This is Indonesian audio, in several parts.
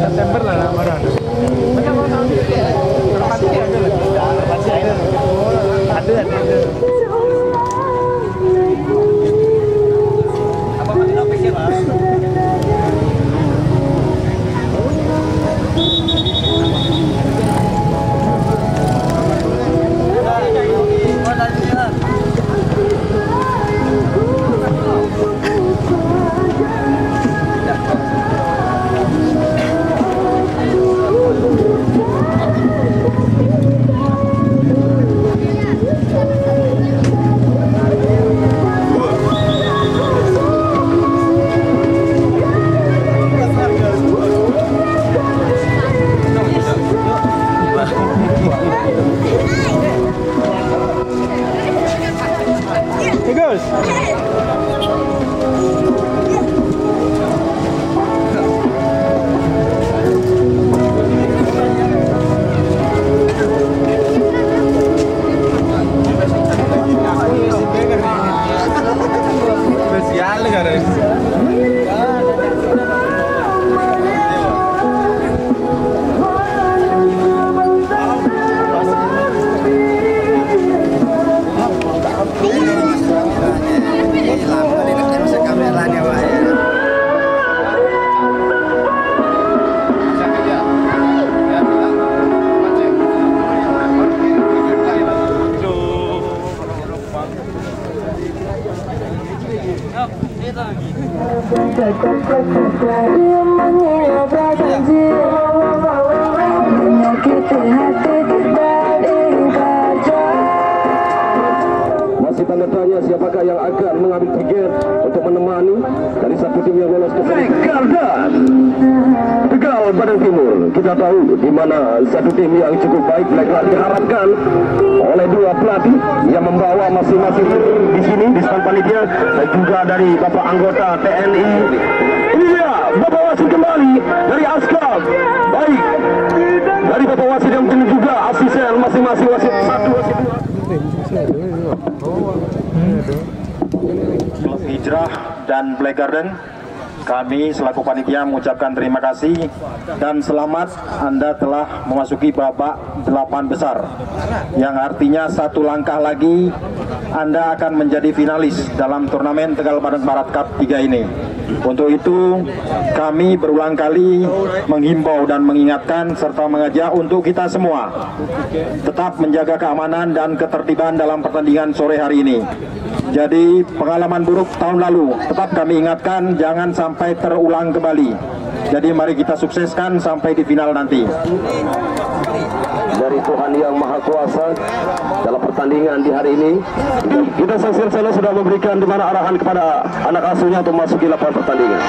September lah baru ada. Macam mau tahu pasti ada lagi. Pasti ada. Ada. Apa masih tak pikir lah? Masih tanda tanya siapakah yang akan mengambil tiket untuk menemani dari satu tim yang lolos ke Black Garden Tegal Padang Timur. Kita tahu di mana satu tim yang cukup baik Black Garden diharapkan oleh dua pelatih yang membawa masing-masing di sini di stand panitia dan juga dari bapak anggota TNI. Ini dia bapak wasit kembali dari Askap. Baik dari bapak wasit yang penting juga asisten masing-masing wasit 1, wasit 2. Klub Hijrah dan Black Garden, kami selaku panitia mengucapkan terima kasih dan selamat Anda telah memasuki babak 8 besar, yang artinya satu langkah lagi Anda akan menjadi finalis dalam turnamen Tegal Padang Barat Cup 3 ini. Untuk itu kami berulang kali menghimbau dan mengingatkan serta mengajak untuk kita semua tetap menjaga keamanan dan ketertiban dalam pertandingan sore hari ini. Jadi pengalaman buruk tahun lalu tetap kami ingatkan jangan sampai terulang kembali. Jadi mari kita sukseskan sampai di final nanti. Dari Tuhan Yang Maha Kuasa dalam pertandingan di hari ini, kita saksikan sana sudah memberikan di mana arahan kepada anak asuhnya untuk masuk di lapangan pertandingan.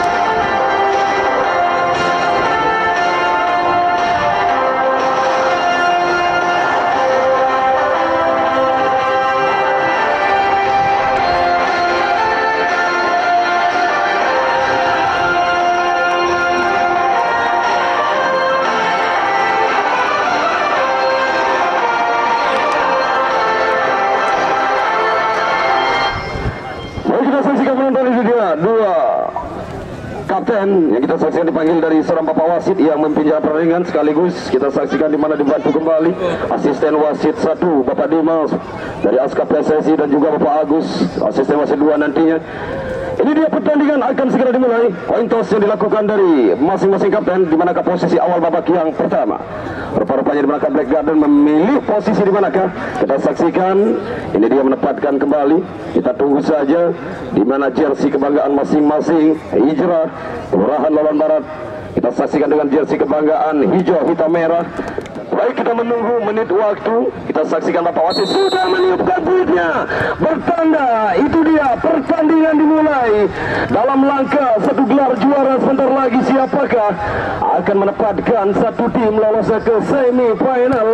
Dua kapten yang kita saksikan dipanggil dari seorang bapak wasit yang memimpin pertandingan, sekaligus kita saksikan di mana dibantu kembali asisten wasit 1 Bapak Dimas dari Askap PSSI dan juga Bapak Agus asisten wasit 2 nantinya. Ini dia pertandingan akan segera dimulai. Coin toss yang dilakukan dari masing-masing kapten di manakah posisi awal babak yang pertama. Rupa-rupanya di manakah Black Garden memilih posisi di manakah. Kita saksikan ini dia menempatkan kembali. Kita tunggu saja di mana jersey kebanggaan masing-masing Hijrah Kelurahan Laluan Barat. Kita saksikan dengan jersey kebanggaan hijau hitam merah. Baik, kita menunggu menit waktu. Kita saksikan Bapak wasit sudah meniupkan peluitnya, bertanda itu dia pertandingan dimulai. Dalam langkah satu gelar juara sebentar lagi, siapakah akan menempatkan satu tim lolos ke semifinal.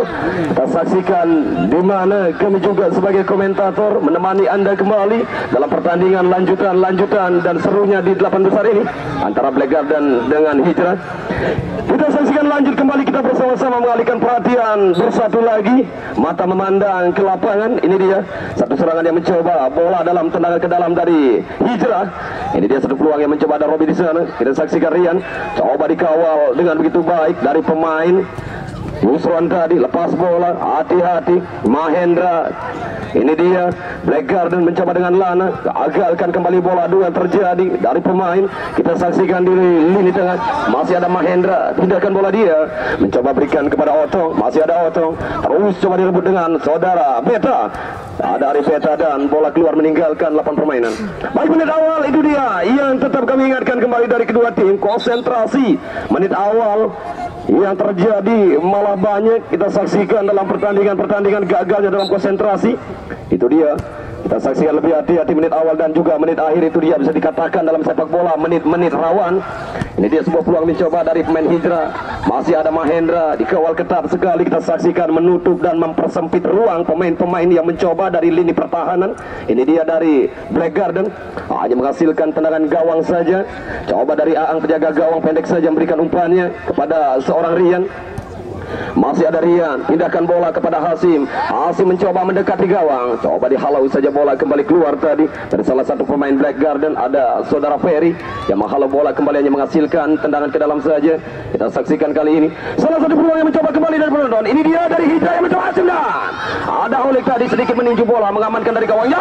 Kita saksikan di mana kami juga sebagai komentator menemani Anda kembali dalam pertandingan lanjutan dan serunya di 8 besar ini antara Black Garden dengan Hijrah. Kita saksikan lanjut kembali kita bersama-sama mengalihkan perhatian bersatu lagi, mata memandang ke lapangan. Ini dia satu serangan yang mencoba bola dalam tendangan ke dalam dari Hijrah. Ini dia satu peluang yang mencoba ada Robi di sana. Kita saksikan Rian coba dikawal dengan begitu baik dari pemain Yusron tadi, lepas bola, hati-hati Mahendra. Ini dia Black Garden mencoba dengan Lana, gagalkan kembali bola, dua terjadi dari pemain. Kita saksikan di lini tengah, masih ada Mahendra, pindahkan bola dia, mencoba berikan kepada Otong, masih ada Otong, terus coba direbut dengan saudara Beta. Ada Arif Beta dan bola keluar meninggalkan lapangan permainan. Baik, menit awal itu dia yang tetap kami ingatkan kembali dari kedua tim, konsentrasi. Menit awal yang terjadi malah banyak kita saksikan dalam pertandingan gagalnya dalam konsentrasi. Itu dia, kita saksikan lebih hati-hati menit awal dan juga menit akhir. Itu dia bisa dikatakan dalam sepak bola menit-menit rawan. Ini dia sebuah peluang mencoba dari pemain Hijrah, masih ada Mahendra, dikawal ketat sekali. Kita saksikan menutup dan mempersempit ruang pemain-pemain yang mencoba dari lini pertahanan. Ini dia dari Black Garden, hanya menghasilkan tendangan gawang saja. Coba dari Aang, penjaga gawang pendek saja memberikan umpannya kepada seorang Rian. Masih ada Rian, pindahkan bola kepada Hasim. Hasim mencoba mendekati gawang, coba dihalau saja bola kembali keluar tadi dari salah satu pemain Black Garden. Ada saudara Ferry yang menghalau bola kembali, hanya menghasilkan tendangan ke dalam saja. Kita saksikan kali ini salah satu peluang yang mencoba kembali dari penonton. Ini dia dari Hijrah yang mencoba Hasim, dan ada Holik tadi sedikit meninju bola, mengamankan dari gawang.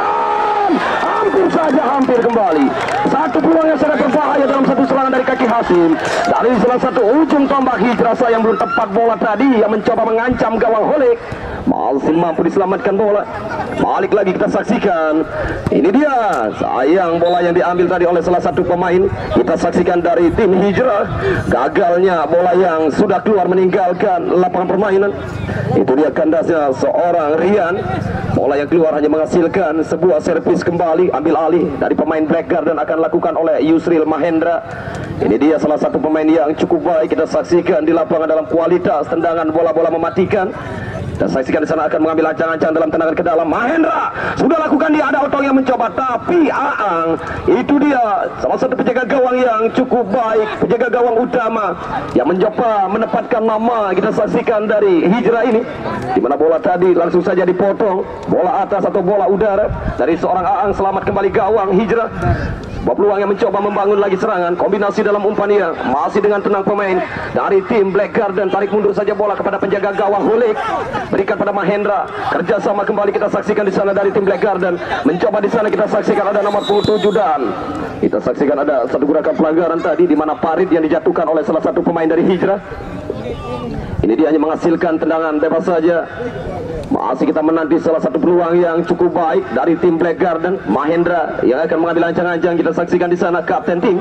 Hampir kembali. Satu peluang yang sangat berbahaya dalam satu serangan dari kaki Hasim dari salah satu ujung tombak Hijrah yang belum tepat bola tadi, yang mencoba mengancam gawang Holik. Masih mampu diselamatkan bola. Balik lagi kita saksikan. Ini dia, sayang bola yang diambil tadi oleh salah satu pemain. Kita saksikan dari tim Hijrah, gagalnya bola yang sudah keluar meninggalkan lapangan permainan. Itu dia kandasnya seorang Rian. Bola yang keluar hanya menghasilkan sebuah servis kembali, ambil alih dari pemain Black Garden akan lakukan oleh Yusril Mahendra. Ini dia salah satu pemain yang cukup baik kita saksikan di lapangan dalam kualitas tendangan bola-bola mematikan. Dan saksikan di sana akan mengambil ancang-ancang dalam tendangan ke dalam. Mahendra sudah lakukan, dia ada Otong yang mencoba, tapi Aang, itu dia salah satu penjaga gawang yang cukup baik, penjaga gawang utama yang mencoba menempatkan nama. Kita saksikan dari Hijrah ini, di mana bola tadi langsung saja dipotong, bola atas atau bola udara dari seorang Aang. Selamat kembali gawang Hijrah. Peluang yang mencoba membangun lagi serangan, kombinasi dalam umpannya, masih dengan tenang pemain dari tim Black Garden. Tarik mundur saja bola kepada penjaga gawang Holik, berikan pada Mahendra. Kerjasama kembali kita saksikan di sana dari tim Black Garden. Mencoba di sana kita saksikan ada nomor 27 dan kita saksikan ada satu gerakan pelanggaran tadi, di mana parit yang dijatuhkan oleh salah satu pemain dari Hijrah. Ini dia hanya menghasilkan tendangan bebas saja. Masih kita menanti salah satu peluang yang cukup baik dari tim Black Garden. Mahendra yang akan mengambil ancang-ancang. Kita saksikan di sana kapten tim.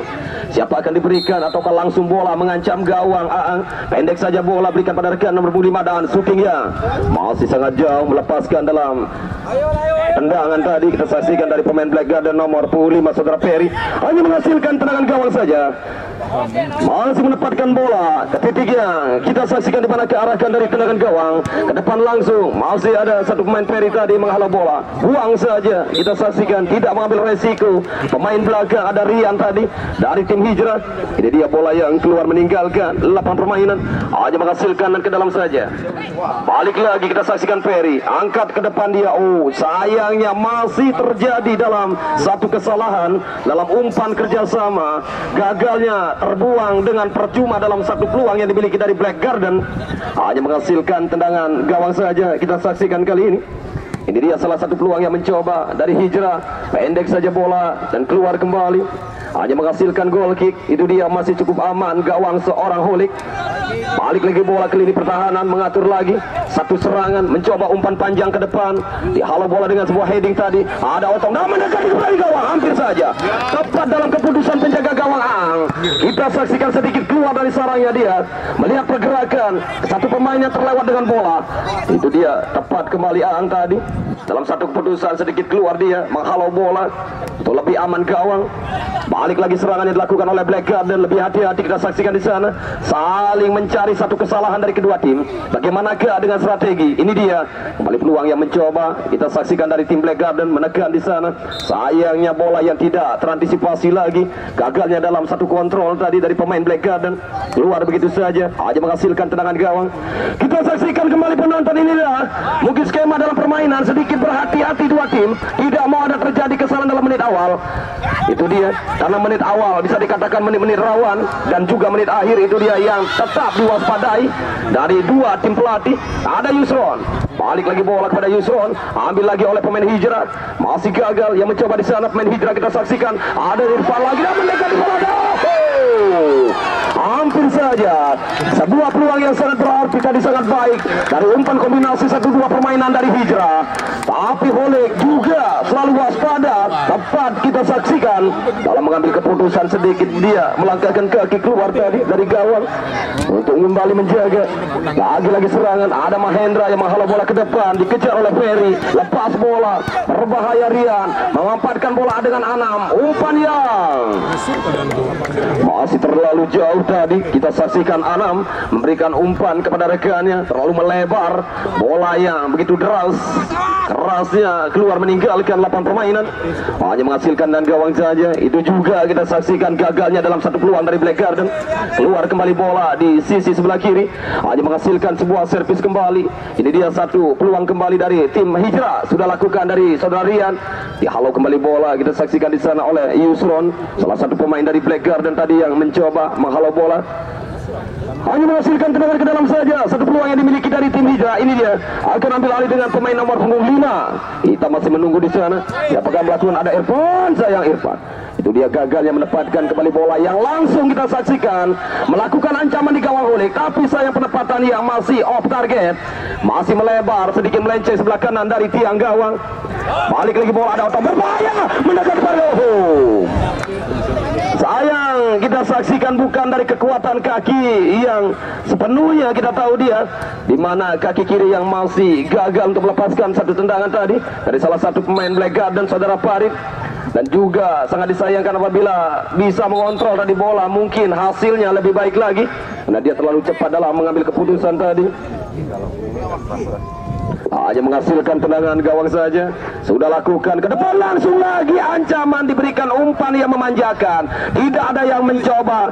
Siapa akan diberikan ataukah langsung bola mengancam gawang Aang. Pendek saja bola berikan pada rekan nomor 5 dan shootingnya masih sangat jauh, melepaskan dalam tendangan tadi. Kita saksikan dari pemain Black Garden nomor 5 saudara Ferry hanya menghasilkan tendangan gawang saja. Masih menempatkan bola ke titiknya. Kita saksikan di mana kearahkan dari tendangan gawang ke depan langsung. Masih ada satu pemain Ferry tadi menghalau bola, buang saja. Kita saksikan tidak mengambil resiko. Pemain belakang ada Rian tadi dari tim Hijrah. Ini dia bola yang keluar meninggalkan lapangan permainan, hanya menghasilkan dan ke dalam saja. Balik lagi kita saksikan Ferry angkat ke depan dia. Oh, sayangnya masih terjadi dalam satu kesalahan dalam umpan kerjasama. Gagalnya terbuang dengan percuma dalam satu peluang yang dimiliki dari Black Garden, hanya menghasilkan tendangan gawang saja. Kita saksikan kali ini. Ini dia salah satu peluang yang mencoba dari Hijrah, pendek saja bola dan keluar kembali, hanya menghasilkan goal kick. Itu dia masih cukup aman gawang seorang Holik. Balik lagi bola ke lini pertahanan, mengatur lagi satu serangan, mencoba umpan panjang ke depan, dihalau bola dengan sebuah heading tadi. Ada Otong dan mendekati kembali gawang, hampir saja tepat dalam keputusan penjaga gawang Aang. Kita saksikan sedikit keluar dari sarangnya dia, melihat pergerakan satu pemain yang terlewat dengan bola. Itu dia tepat kembali Aang tadi dalam satu keputusan, sedikit keluar dia menghalau bola untuk lebih aman gawang. Balik lagi serangan yang dilakukan oleh Black Garden, lebih hati-hati kita saksikan di sana, saling mencari menghindari satu kesalahan dari kedua tim. Bagaimanakah dengan strategi? Ini dia kembali peluang yang mencoba kita saksikan dari tim Black Garden menekan di sana. Sayangnya bola yang tidak terantisipasi lagi, gagalnya dalam satu kontrol tadi dari pemain Black Garden, keluar begitu saja, hanya menghasilkan tendangan gawang. Kita saksikan kembali penonton, ini dah mungkin skema dalam permainan sedikit berhati-hati dua tim, tidak mau ada terjadi kesalahan dalam menit awal. Itu dia, karena menit awal bisa dikatakan menit-menit rawan dan juga menit akhir itu dia yang tetap diwaspadai dari dua tim pelatih. Ada Yusron, balik lagi bola kepada Yusron, ambil lagi oleh pemain Hijrah, masih gagal yang mencoba di sana pemain Hijrah. Kita saksikan ada Irfan lagi dan mendekat di bola. Hampir saja sebuah peluang yang sangat berarti tadi, sangat baik dari umpan kombinasi 1-2 permainan dari Hijrah, tapi Holek juga selalu waspada. Tepat kita saksikan dalam mengambil keputusan sedikit dia melangkahkan kaki keluar tadi dari gawang untuk kembali menjaga. Lagi-lagi serangan, ada Mahendra yang menghalau bola ke depan, dikejar oleh Ferry, lepas bola, berbahaya Rian, memanfaatkan bola dengan Anam, umpan yang masih terlalu jauh tadi. Kita saksikan Anam memberikan umpan kepada rekannya, terlalu melebar, bola yang begitu deras, kerasnya keluar meninggalkan lapangan permainan, hanya menghasilkan dan gawang saja. Itu juga kita saksikan gagalnya dalam satu peluang dari Black Garden, keluar kembali bola di sisi sebelah kiri, hanya menghasilkan sebuah servis kembali. Ini dia satu peluang kembali dari tim Hijrah, sudah lakukan dari saudara Rian, dihalau kembali bola. Kita saksikan di sana oleh Yusron, salah satu pemain dari Black Garden tadi yang mencoba menghalau bola, hanya menghasilkan tendangan ke dalam saja. Satu peluang yang dimiliki dari tim Hijrah. Ini dia akan ambil alih dengan pemain nomor punggung 5. Kita masih menunggu di sana. Siapakah melakukan? Ada Irfan, sayang Irfan. Itu dia gagalnya menempatkan kembali bola yang langsung kita saksikan melakukan ancaman di gawang Holek, tapi sayang penempatan yang masih off target, masih melebar sedikit melenceng sebelah kanan dari tiang gawang. Balik lagi bola, ada Otom berbahaya mendekat pada sayang kita saksikan bukan dari kekuatan kaki yang sepenuhnya kita tahu dia, di mana kaki kiri yang masih gagal untuk melepaskan satu tendangan tadi dari salah satu pemain Black Garden, saudara Farid. Dan juga sangat disayangkan apabila bisa mengontrol tadi bola, mungkin hasilnya lebih baik lagi karena dia terlalu cepat dalam mengambil keputusan tadi. Hanya menghasilkan tendangan gawang saja. Sudah lakukan ke depan, langsung lagi ancaman, diberikan umpan yang memanjakan. Tidak ada yang mencoba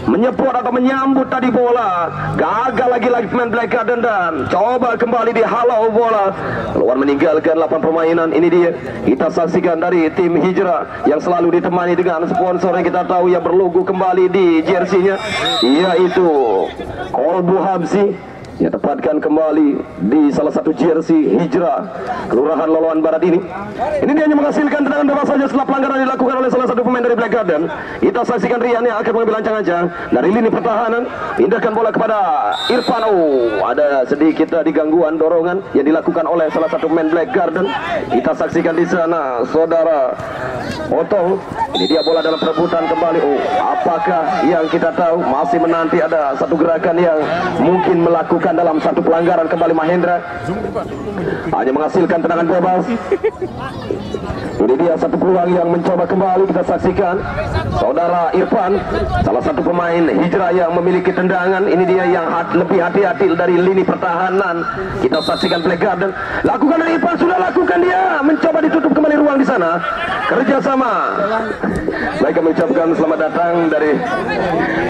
menyebut atau menyambut tadi bola. Gagal lagi pemain Black Garden dan coba kembali dihalau bola, keluar meninggalkan lapangan permainan. Ini dia kita saksikan dari tim Hijrah yang selalu ditemani dengan sponsor yang kita tahu yang berlogo kembali di jersey-nya, yaitu Kolbu Habsi. Ya, tepatkan kembali di salah satu jersey Hijrah Kelurahan Loloan Barat ini. Ini dia hanya menghasilkan tendangan bebas saja setelah pelanggaran dilakukan oleh salah satu pemain dari Black Garden. Kita saksikan Rian yang akan mengambil ancang-ancang dari lini pertahanan, indahkan bola kepada Irfan. Ada sedikit tadi gangguan dorongan yang dilakukan oleh salah satu pemain Black Garden. Kita saksikan di sana saudara Otong. Ini dia bola dalam perebutan kembali. Apakah yang kita tahu masih menanti ada satu gerakan yang mungkin melakukan dalam satu pelanggaran kembali Mahendra, hanya menghasilkan tendangan bebas. Ini dia satu peluang yang mencoba kembali kita saksikan saudara Irfan, salah satu pemain Hijrah yang memiliki tendangan. Ini dia yang lebih hati-hati dari lini pertahanan. Kita saksikan Black Garden lakukan dari Irfan, sudah lakukan dia mencoba ditutup kembali ruang di sana. Kerjasama. Baik, kami ucapkan selamat datang dari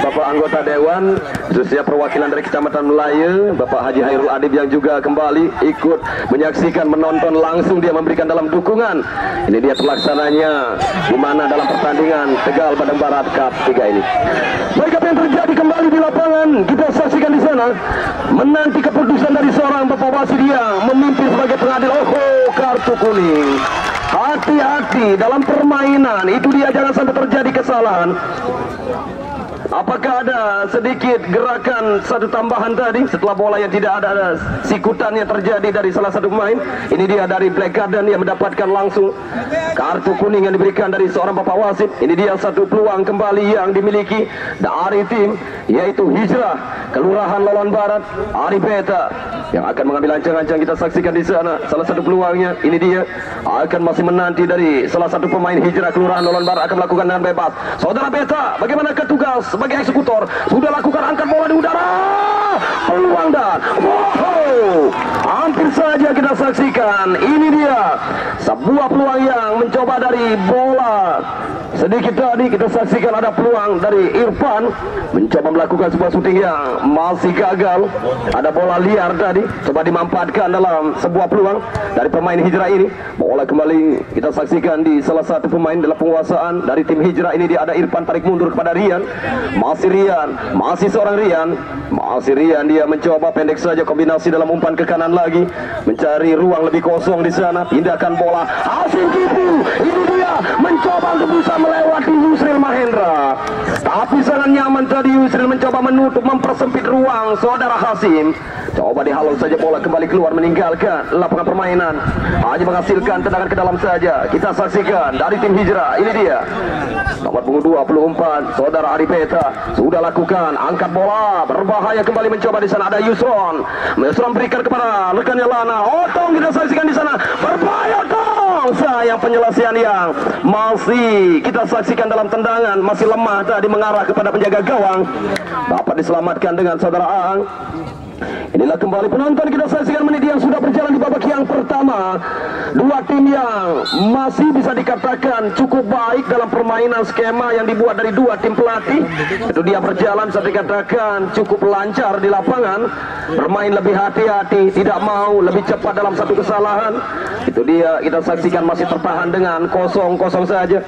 Bapak anggota Dewan, khususnya perwakilan dari Kecamatan Melayu, Bapak Haji Hairul Adib yang juga kembali ikut menyaksikan, menonton langsung, dia memberikan dalam dukungan. Ini dia terlaksananya di mana dalam pertandingan Tegal Padang Barat Cup 3 ini. Baik, apa yang terjadi kembali di lapangan kita saksikan di sana, menanti keputusan dari seorang Bapak wasit yang memimpin sebagai pengadil. Kartu kuning. Hati-hati dalam permainan, itu dia, jangan sampai terjadi kesalahan. Apakah ada sedikit gerakan satu tambahan tadi setelah bola yang tidak ada sikutan yang terjadi dari salah satu pemain? Ini dia dari Black Garden yang mendapatkan langsung kartu kuning yang diberikan dari seorang Bapak wasit. Ini dia satu peluang kembali yang dimiliki dari tim, yaitu Hijrah Kelurahan Loloan Barat, Ari Beta yang akan mengambil ancang-ancang. Kita saksikan di sana salah satu peluangnya. Ini dia akan masih menanti dari salah satu pemain Hijrah Kelurahan Loloan Barat akan melakukan dengan bebas. Saudara Beta, bagaimana tugas sebagai eksekutor? Sudah lakukan angkat bola di udara. peluang dan wow, hampir saja kita saksikan. Ini dia sebuah peluang yang mencoba dari bola. Sedikit tadi kita saksikan ada peluang dari Irfan mencoba melakukan sebuah syuting yang masih gagal. Ada bola liar tadi coba dimanfaatkan dalam sebuah peluang dari pemain Hijrah ini. Bola kembali kita saksikan di salah satu pemain dalam penguasaan dari tim Hijrah ini. Dia ada Irfan tarik mundur kepada Rian. Masih seorang Rian. Dia mencoba pendek saja kombinasi dalam umpan ke kanan lagi, mencari ruang lebih kosong di sana. Pindahkan bola. Hasim Kipu. Ini dia mencoba untuk bisa melewati Yusril Mahendra, tapi sangat nyaman tadi Yusril mencoba menutup, mempersempit ruang saudara Hasim. Coba dihalau saja bola kembali keluar meninggalkan lapangan permainan, hanya menghasilkan tendangan ke dalam saja. Kita saksikan dari tim Hijrah. Ini dia nomor punggung 24 saudara Arifeta sudah lakukan angkat bola berbahaya kembali mencoba di sana. Ada Yusron berikan kepada rekannya Lana. Otong kita saksikan di sana berbahaya. Otong sayang penyelesaian yang masih kita saksikan dalam tendangan masih lemah tadi mengarah kepada penjaga gawang, dapat diselamatkan dengan saudara Aang. Inilah kembali penonton, kita saksikan menit yang sudah berjalan di babak yang pertama. Dua tim yang masih bisa dikatakan cukup baik dalam permainan skema yang dibuat dari dua tim pelatih. Itu dia berjalan bisa dikatakan cukup lancar di lapangan, bermain lebih hati-hati, tidak mau lebih cepat dalam satu kesalahan. Itu dia kita saksikan masih tertahan dengan kosong-kosong saja.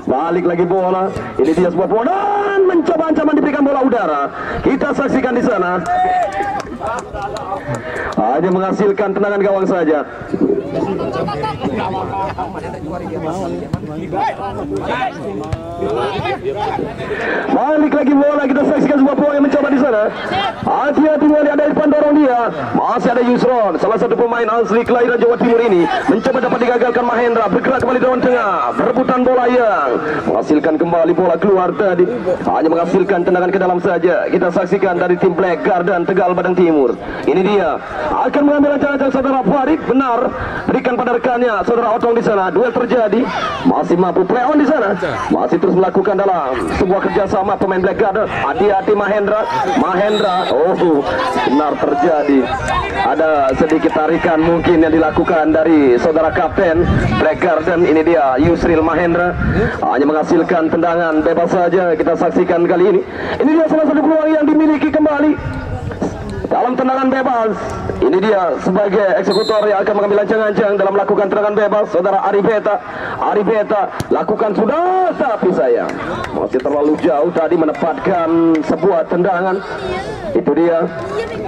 Balik lagi bola. Ini dia sebuah bola dan mencoba ancaman diberikan bola udara. Kita saksikan di sana. Hanya menghasilkan tendangan gawang saja. Balik lagi bola, kita saksikan sebuah peluang yang mencoba di sana. Hati-hati mulai ada Irfan dorong dia. Masih ada Yusron, salah satu pemain asli kelahiran Jawa Timur ini, mencoba dapat digagalkan Mahendra, bergerak kembali dalam tengah, berebutan bola yang menghasilkan kembali bola keluar tadi. Hanya menghasilkan tendangan ke dalam saja. Kita saksikan dari tim Black Garden Tegal Padang Timur. Ini dia akan mengambil rancangan saudara Farid, benar, berikan pada rekannya saudara Otong di sana. Duel terjadi, masih mampu play on di sana, masih terus melakukan dalam sebuah kerjasama pemain Black Garden. Hati-hati Mahendra, oh benar terjadi, ada sedikit tarikan mungkin yang dilakukan dari saudara kapten Black Garden. Ini dia Yusril Mahendra, hanya menghasilkan tendangan bebas saja. Kita saksikan kali ini. Ini dia salah satu peluang yang dimiliki kembali dalam tendangan bebas. Ini dia sebagai eksekutor yang akan mengambil ancang-ancang dalam melakukan tendangan bebas. Saudara Arifeta lakukan sudah, tapi sayang masih terlalu jauh tadi menempatkan sebuah tendangan. Itu dia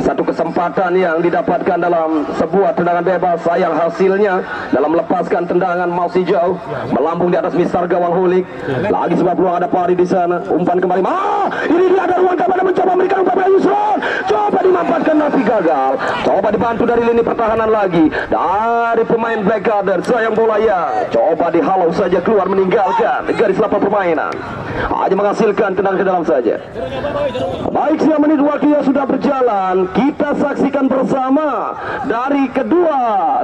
satu kesempatan yang didapatkan dalam sebuah tendangan bebas. Sayang hasilnya dalam melepaskan tendangan masih jauh, melambung di atas mistar gawang Hulik. Lagi sebuah peluang, ada Pari di sana. Umpan kembali. Ini dia ada ruang kepada mencoba memberikan umpan pada Yusron. Coba dimanfaatkan tapi gagal. Coba dibantu dari lini pertahanan lagi dari pemain Black Garden. Sayang bola yang coba dihalau saja keluar meninggalkan garis lapangan permainan. Hanya menghasilkan tendangan ke dalam saja. Baik, siang menit waktu yang sudah berjalan, kita saksikan bersama dari kedua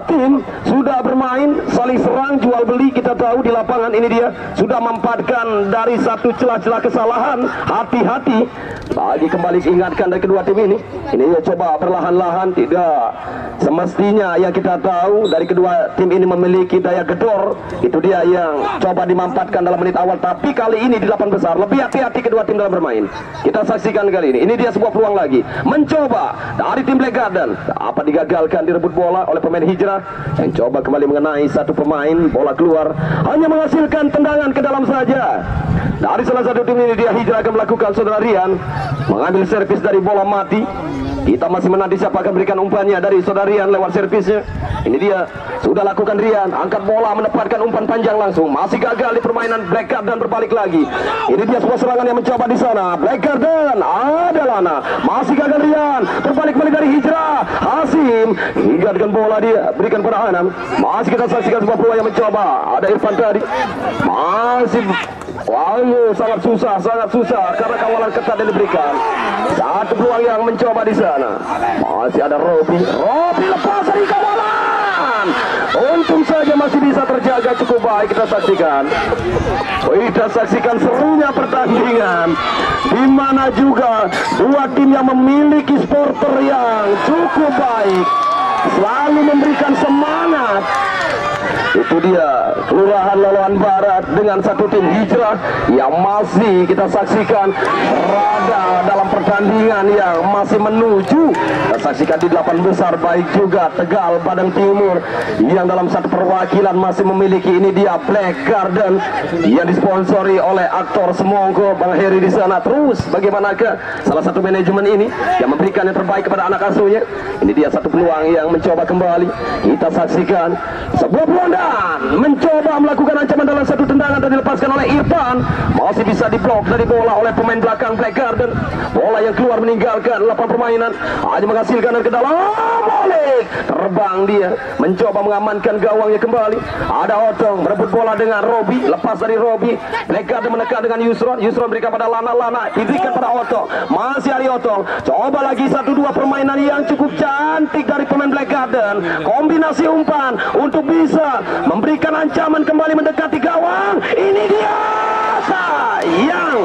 tim sudah bermain saling serang jual beli. Kita tahu di lapangan ini dia sudah memanfaatkan dari satu celah-celah kesalahan. Hati-hati lagi kembali ingatkan dari kedua tim ini. Ini ya coba perlahan-lahan, tidak semestinya yang kita tahu dari kedua tim ini memiliki daya gedor. Itu dia yang coba dimanfaatkan dalam menit awal, tapi kali ini di lapangan besar lebih hati-hati kedua tim dalam bermain. Kita saksikan kali ini. Ini dia sebuah peluang lagi, mencoba dari tim Black Garden, apa digagalkan, direbut bola oleh pemain Hijrah yang coba kembali mengenai satu pemain, bola keluar, hanya menghasilkan tendangan ke dalam saja. Dari salah satu tim ini dia Hijrah akan melakukan saudara Rian mengambil servis dari bola mati. Kita masih menanti siapa akan berikan umpannya dari saudara Rian lewat servisnya. Ini dia sudah lakukan Rian, angkat bola menempatkan umpan panjang langsung, masih gagal di permainan Black Garden. Berbalik lagi, ini dia sebuah serangan yang mencoba di sana. Black Garden ada Lana, masih gagal Rian, berbalik kembali dari Hijrah. Hasim hingga dengan bola dia berikan pada Anam. Masih kita saksikan sebuah bola yang mencoba, ada Irfan tadi, masih sangat susah karena kawalan ketat yang diberikan. Satu peluang yang mencoba di sana. Masih ada Robi lepas dari kawalan. Untung saja masih bisa terjaga cukup baik. Kita saksikan. Kita saksikan serunya pertandingan, di mana juga dua tim yang memiliki supporter yang cukup baik, selalu memberikan semangat. Itu dia Kelurahan Loloan Barat dengan satu tim Hijrah yang masih kita saksikan berada dalam pertandingan yang masih menuju. Kita saksikan di 8 besar, baik juga Tegal Padang Timur yang dalam satu perwakilan masih memiliki, ini dia Black Garden yang disponsori oleh aktor Semongko Bang Heri di sana. Terus bagaimanakah salah satu manajemen ini yang memberikan yang terbaik kepada anak asuhnya. Ini dia satu peluang yang mencoba kembali. Kita saksikan sebuah pelonda mencoba melakukan ancaman dalam satu tendangan dan dilepaskan oleh Irfan. Masih bisa diblok dari bola oleh pemain belakang Black Garden. Bola yang keluar meninggalkan lapangan permainan, hanya menghasilkan ke dalam balik. Terbang dia mencoba mengamankan gawangnya kembali. Ada Otong merebut bola dengan Robi, lepas dari Robi. Black Garden menekan dengan Yusron. Yusron berikan pada Lana, diberikan pada Otong. Masih hari Otong, coba lagi 1-2 permainan yang cukup cantik dari pemain Black Garden. Kombinasi umpan untuk bisa memberikan ancaman kembali mendekati gawang. Ini dia sayang.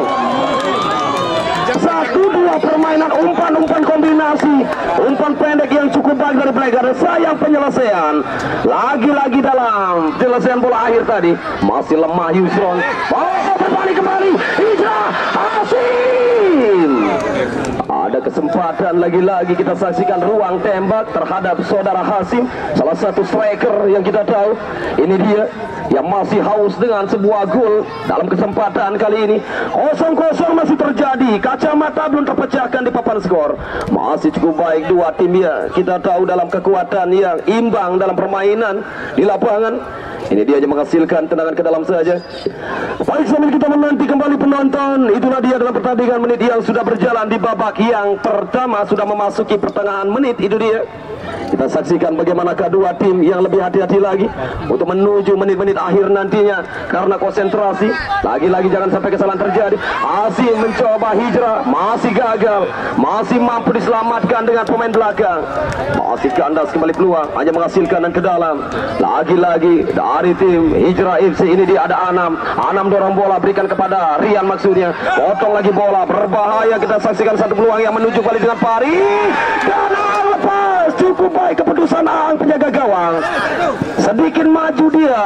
1-2 permainan umpan kombinasi, umpan pendek yang cukup baik dari Black Garden. Sayang penyelesaian. Lagi-lagi dalam penyelesaian bola akhir tadi masih lemah Yusron. Berbalik kembali Hijrah Hasim. Ada kesempatan lagi-lagi kita saksikan ruang tembak terhadap saudara Hasim, salah satu striker yang kita tahu. Ini dia yang masih haus dengan sebuah gol dalam kesempatan kali ini. 0-0 masih terjadi, kacamata belum terpecahkan di papan skor. Masih cukup baik dua tim ya, kita tahu dalam kekuatan yang imbang dalam permainan di lapangan. Ini dia yang menghasilkan tendangan ke dalam saja. Baik, sambil kita menanti kembali penonton, itulah dia dalam pertandingan menit yang sudah berjalan di babak yang pertama, sudah memasuki pertengahan menit. Itu dia kita saksikan bagaimana kedua tim yang lebih hati-hati lagi untuk menuju menit-menit akhir nantinya. Karena konsentrasi, lagi-lagi jangan sampai kesalahan terjadi. Hasim mencoba Hijrah, masih gagal, masih mampu diselamatkan dengan pemain belakang. Masih kandas kembali peluang, hanya menghasilkan dan ke dalam. Lagi-lagi dari tim Hijrah FC, ini dia ada Anam dorong bola, berikan kepada Rian maksudnya. Potong lagi bola, berbahaya. Kita saksikan satu peluang yang menuju balik dengan Pari. Dan lepas, cukup baik keputusan Aang penjaga gawang. Sedikit maju dia,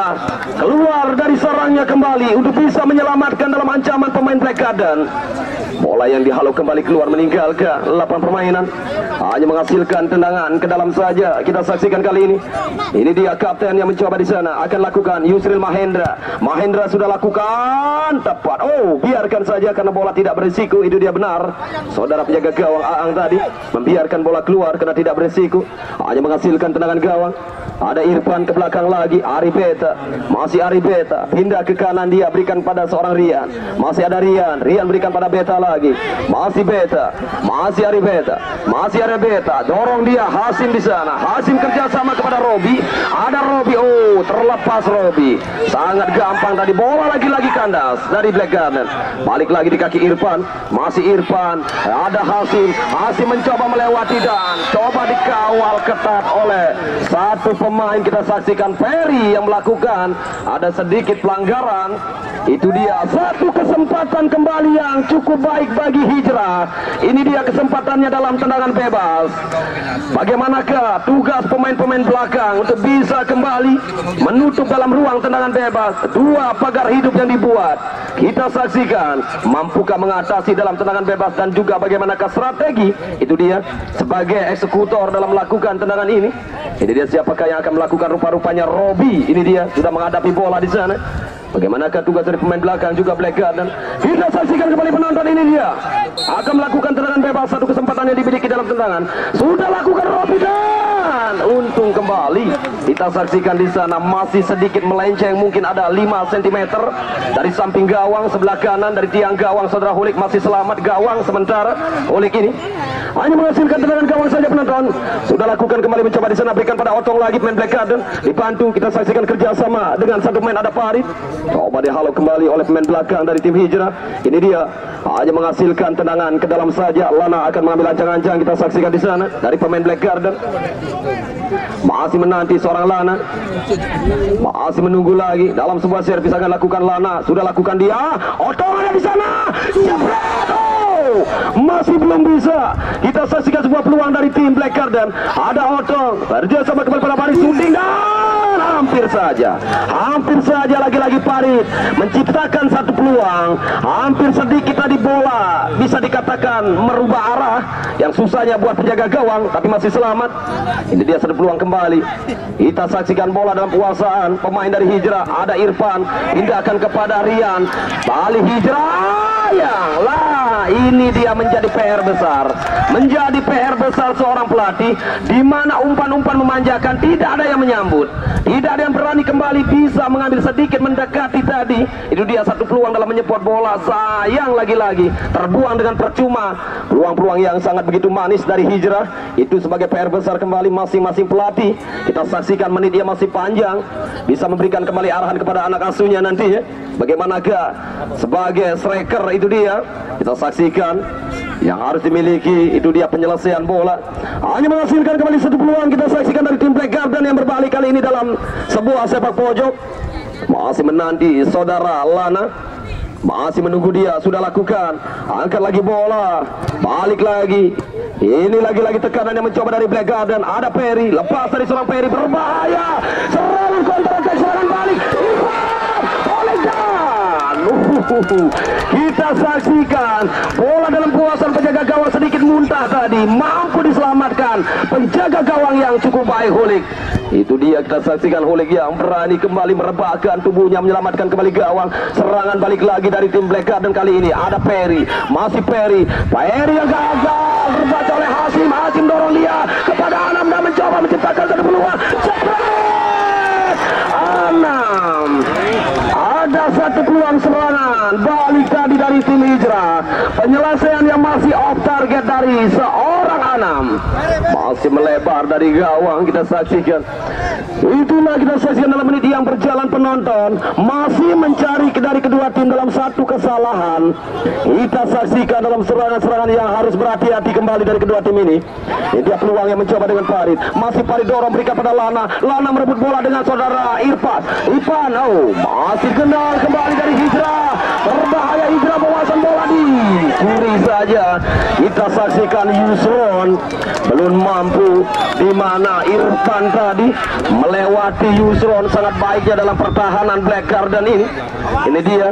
keluar dari sarangnya kembali untuk bisa menyelamatkan dalam ancaman pemain Black Garden. Bola yang dihalau kembali keluar meninggalkan lapangan permainan, hanya menghasilkan tendangan ke dalam saja. Kita saksikan kali ini. Ini dia kapten yang mencoba di sana, akan lakukan Yusril Mahendra. Mahendra sudah lakukan tepat. Oh, biarkan saja karena bola tidak berisiko. Itu dia benar. Saudara penjaga gawang Aang tadi membiarkan bola keluar karena tidak berisiko, hanya menghasilkan tendangan gawang. Ada Irfan ke belakang lagi, Ari Beta, masih Ari Beta, pindah ke kanan dia, berikan pada seorang Rian. Masih ada Rian berikan pada Beta lagi, masih Beta, masih Ari Beta, masih Ari Beta, dorong dia Hasim di sana. Hasim kerjasama kepada Robi, ada Robi, oh terlepas Robi, sangat gampang tadi, bola lagi-lagi kandas dari Black Garden. Balik lagi di kaki Irfan, masih Irfan, ada Hasim mencoba melewati dan coba dikawal ketat oleh satu pemain. Kita saksikan Ferry yang melakukan ada sedikit pelanggaran. Itu dia satu kesempatan kembali yang cukup baik bagi Hijrah. Ini dia kesempatannya dalam tendangan bebas. Bagaimanakah tugas pemain-pemain belakang untuk bisa kembali menutup dalam ruang tendangan bebas? Dua pagar hidup yang dibuat, kita saksikan mampukah mengatasi dalam tendangan bebas dan juga bagaimanakah strategi. Itu dia sebagai eksekutor dalam melakukan tendangan ini. Ini dia siapakah yang akan melakukan, rupa-rupanya Robi. Ini dia sudah menghadapi bola di sana. Bagaimanakah tugas dari pemain belakang juga Black Garden? Kita saksikan kembali penonton, ini dia akan melakukan tendangan bebas. Satu kesempatan yang dimiliki dalam tendangan sudah lakukan Robi dan untung kembali. Kita saksikan di sana masih sedikit melenceng, mungkin ada 5 cm dari samping gawang sebelah kanan dari tiang gawang. Saudara Hulik masih selamat, gawang sementara Hulik ini hanya menghasilkan tendangan gawang saja penonton. Sudah lakukan kembali mencoba di sana, berikan pada Otong lagi, pemain Black Garden dibantu. Kita saksikan kerjasama dengan satu pemain, ada Farid, coba dihalau kembali oleh pemain belakang dari tim Hijrah. Ini dia hanya menghasilkan tendangan ke dalam saja. Lana akan mengambil ancang-ancang, kita saksikan di sana dari pemain Black Garden. Masih menanti seorang Lana, masih menunggu lagi dalam sebuah servis akan lakukan Lana. Sudah lakukan dia, Otong ada di sana, jebret, masih belum bisa. Kita saksikan sebuah peluang dari tim Black Garden. Ada Otong kerja sama kembali pada Farid, shooting dan hampir saja lagi-lagi Farid menciptakan satu peluang. Hampir sedikit tadi bola bisa dikatakan merubah arah, yang susahnya buat penjaga gawang, tapi masih selamat. Ini dia satu peluang kembali. Kita saksikan bola dalam penguasaan pemain dari Hijrah. Ada Irfan, pindahkan kepada Rian, balik Hijrah yang lah. Ini dia menjadi PR besar seorang pelatih, di mana umpan-umpan memanjakan tidak ada yang menyambut, tidak ada yang berani kembali bisa mengambil sedikit mendekati tadi. Itu dia satu peluang dalam menyepot bola, sayang lagi-lagi terbuang dengan percuma. Peluang-peluang yang sangat begitu manis dari Hijrah itu sebagai PR besar kembali masing-masing pelatih. Kita saksikan menit dia masih panjang, bisa memberikan kembali arahan kepada anak asuhnya nantinya. Bagaimanakah sebagai striker, itu dia kita saksikan yang harus dimiliki, itu dia penyelesaian bola. Hanya menghasilkan kembali satu peluang. Kita saksikan dari tim Black Garden yang berbalik kali ini dalam sebuah sepak pojok. Masih menanti saudara Lana, masih menunggu dia, sudah lakukan, angkat lagi bola, balik lagi. Ini lagi-lagi tekanan yang mencoba dari Black Garden. Ada Perry, lepas dari seorang Perry, berbahaya, serangan kontra, serangan balik, oleh Dan. Kita saksikan bola dalam penguasaan penjaga gawang sedikit muntah tadi, mampu diselamatkan penjaga gawang yang cukup baik, Holik. Itu dia kita saksikan Holik yang berani kembali merebahkan tubuhnya, menyelamatkan kembali gawang. Serangan balik lagi dari tim Black Garden kali ini. Ada Perry, masih Perry yang gagal terbaca oleh Hasim. Hasim dorong dia kepada Anam dan mencoba menciptakan satu peluang. Anam, ada satu peluang serangan balik tadi dari tim Hijrah. Penyelesaian yang masih off target dari seorang Anam, masih melebar dari gawang. Kita saksikan, itulah kita saksikan dalam menit yang berjalan, penonton masih mencari dari kedua tim dalam satu kesalahan. Kita saksikan dalam serangan-serangan yang harus berhati-hati kembali dari kedua tim ini. Ini dia peluang yang mencoba dengan Farid, masih Farid dorong, berikan pada Lana. Lana merebut bola dengan saudara Irfan, masih kendal kembali dari Hijrah. Berbahaya Hijrah, penguasaan bola di kiri saja. Kita saksikan Yusron belum mampu, di mana Irfan tadi melewati Yusron. Sangat baiknya dalam pertahanan Black Garden ini. Ini dia.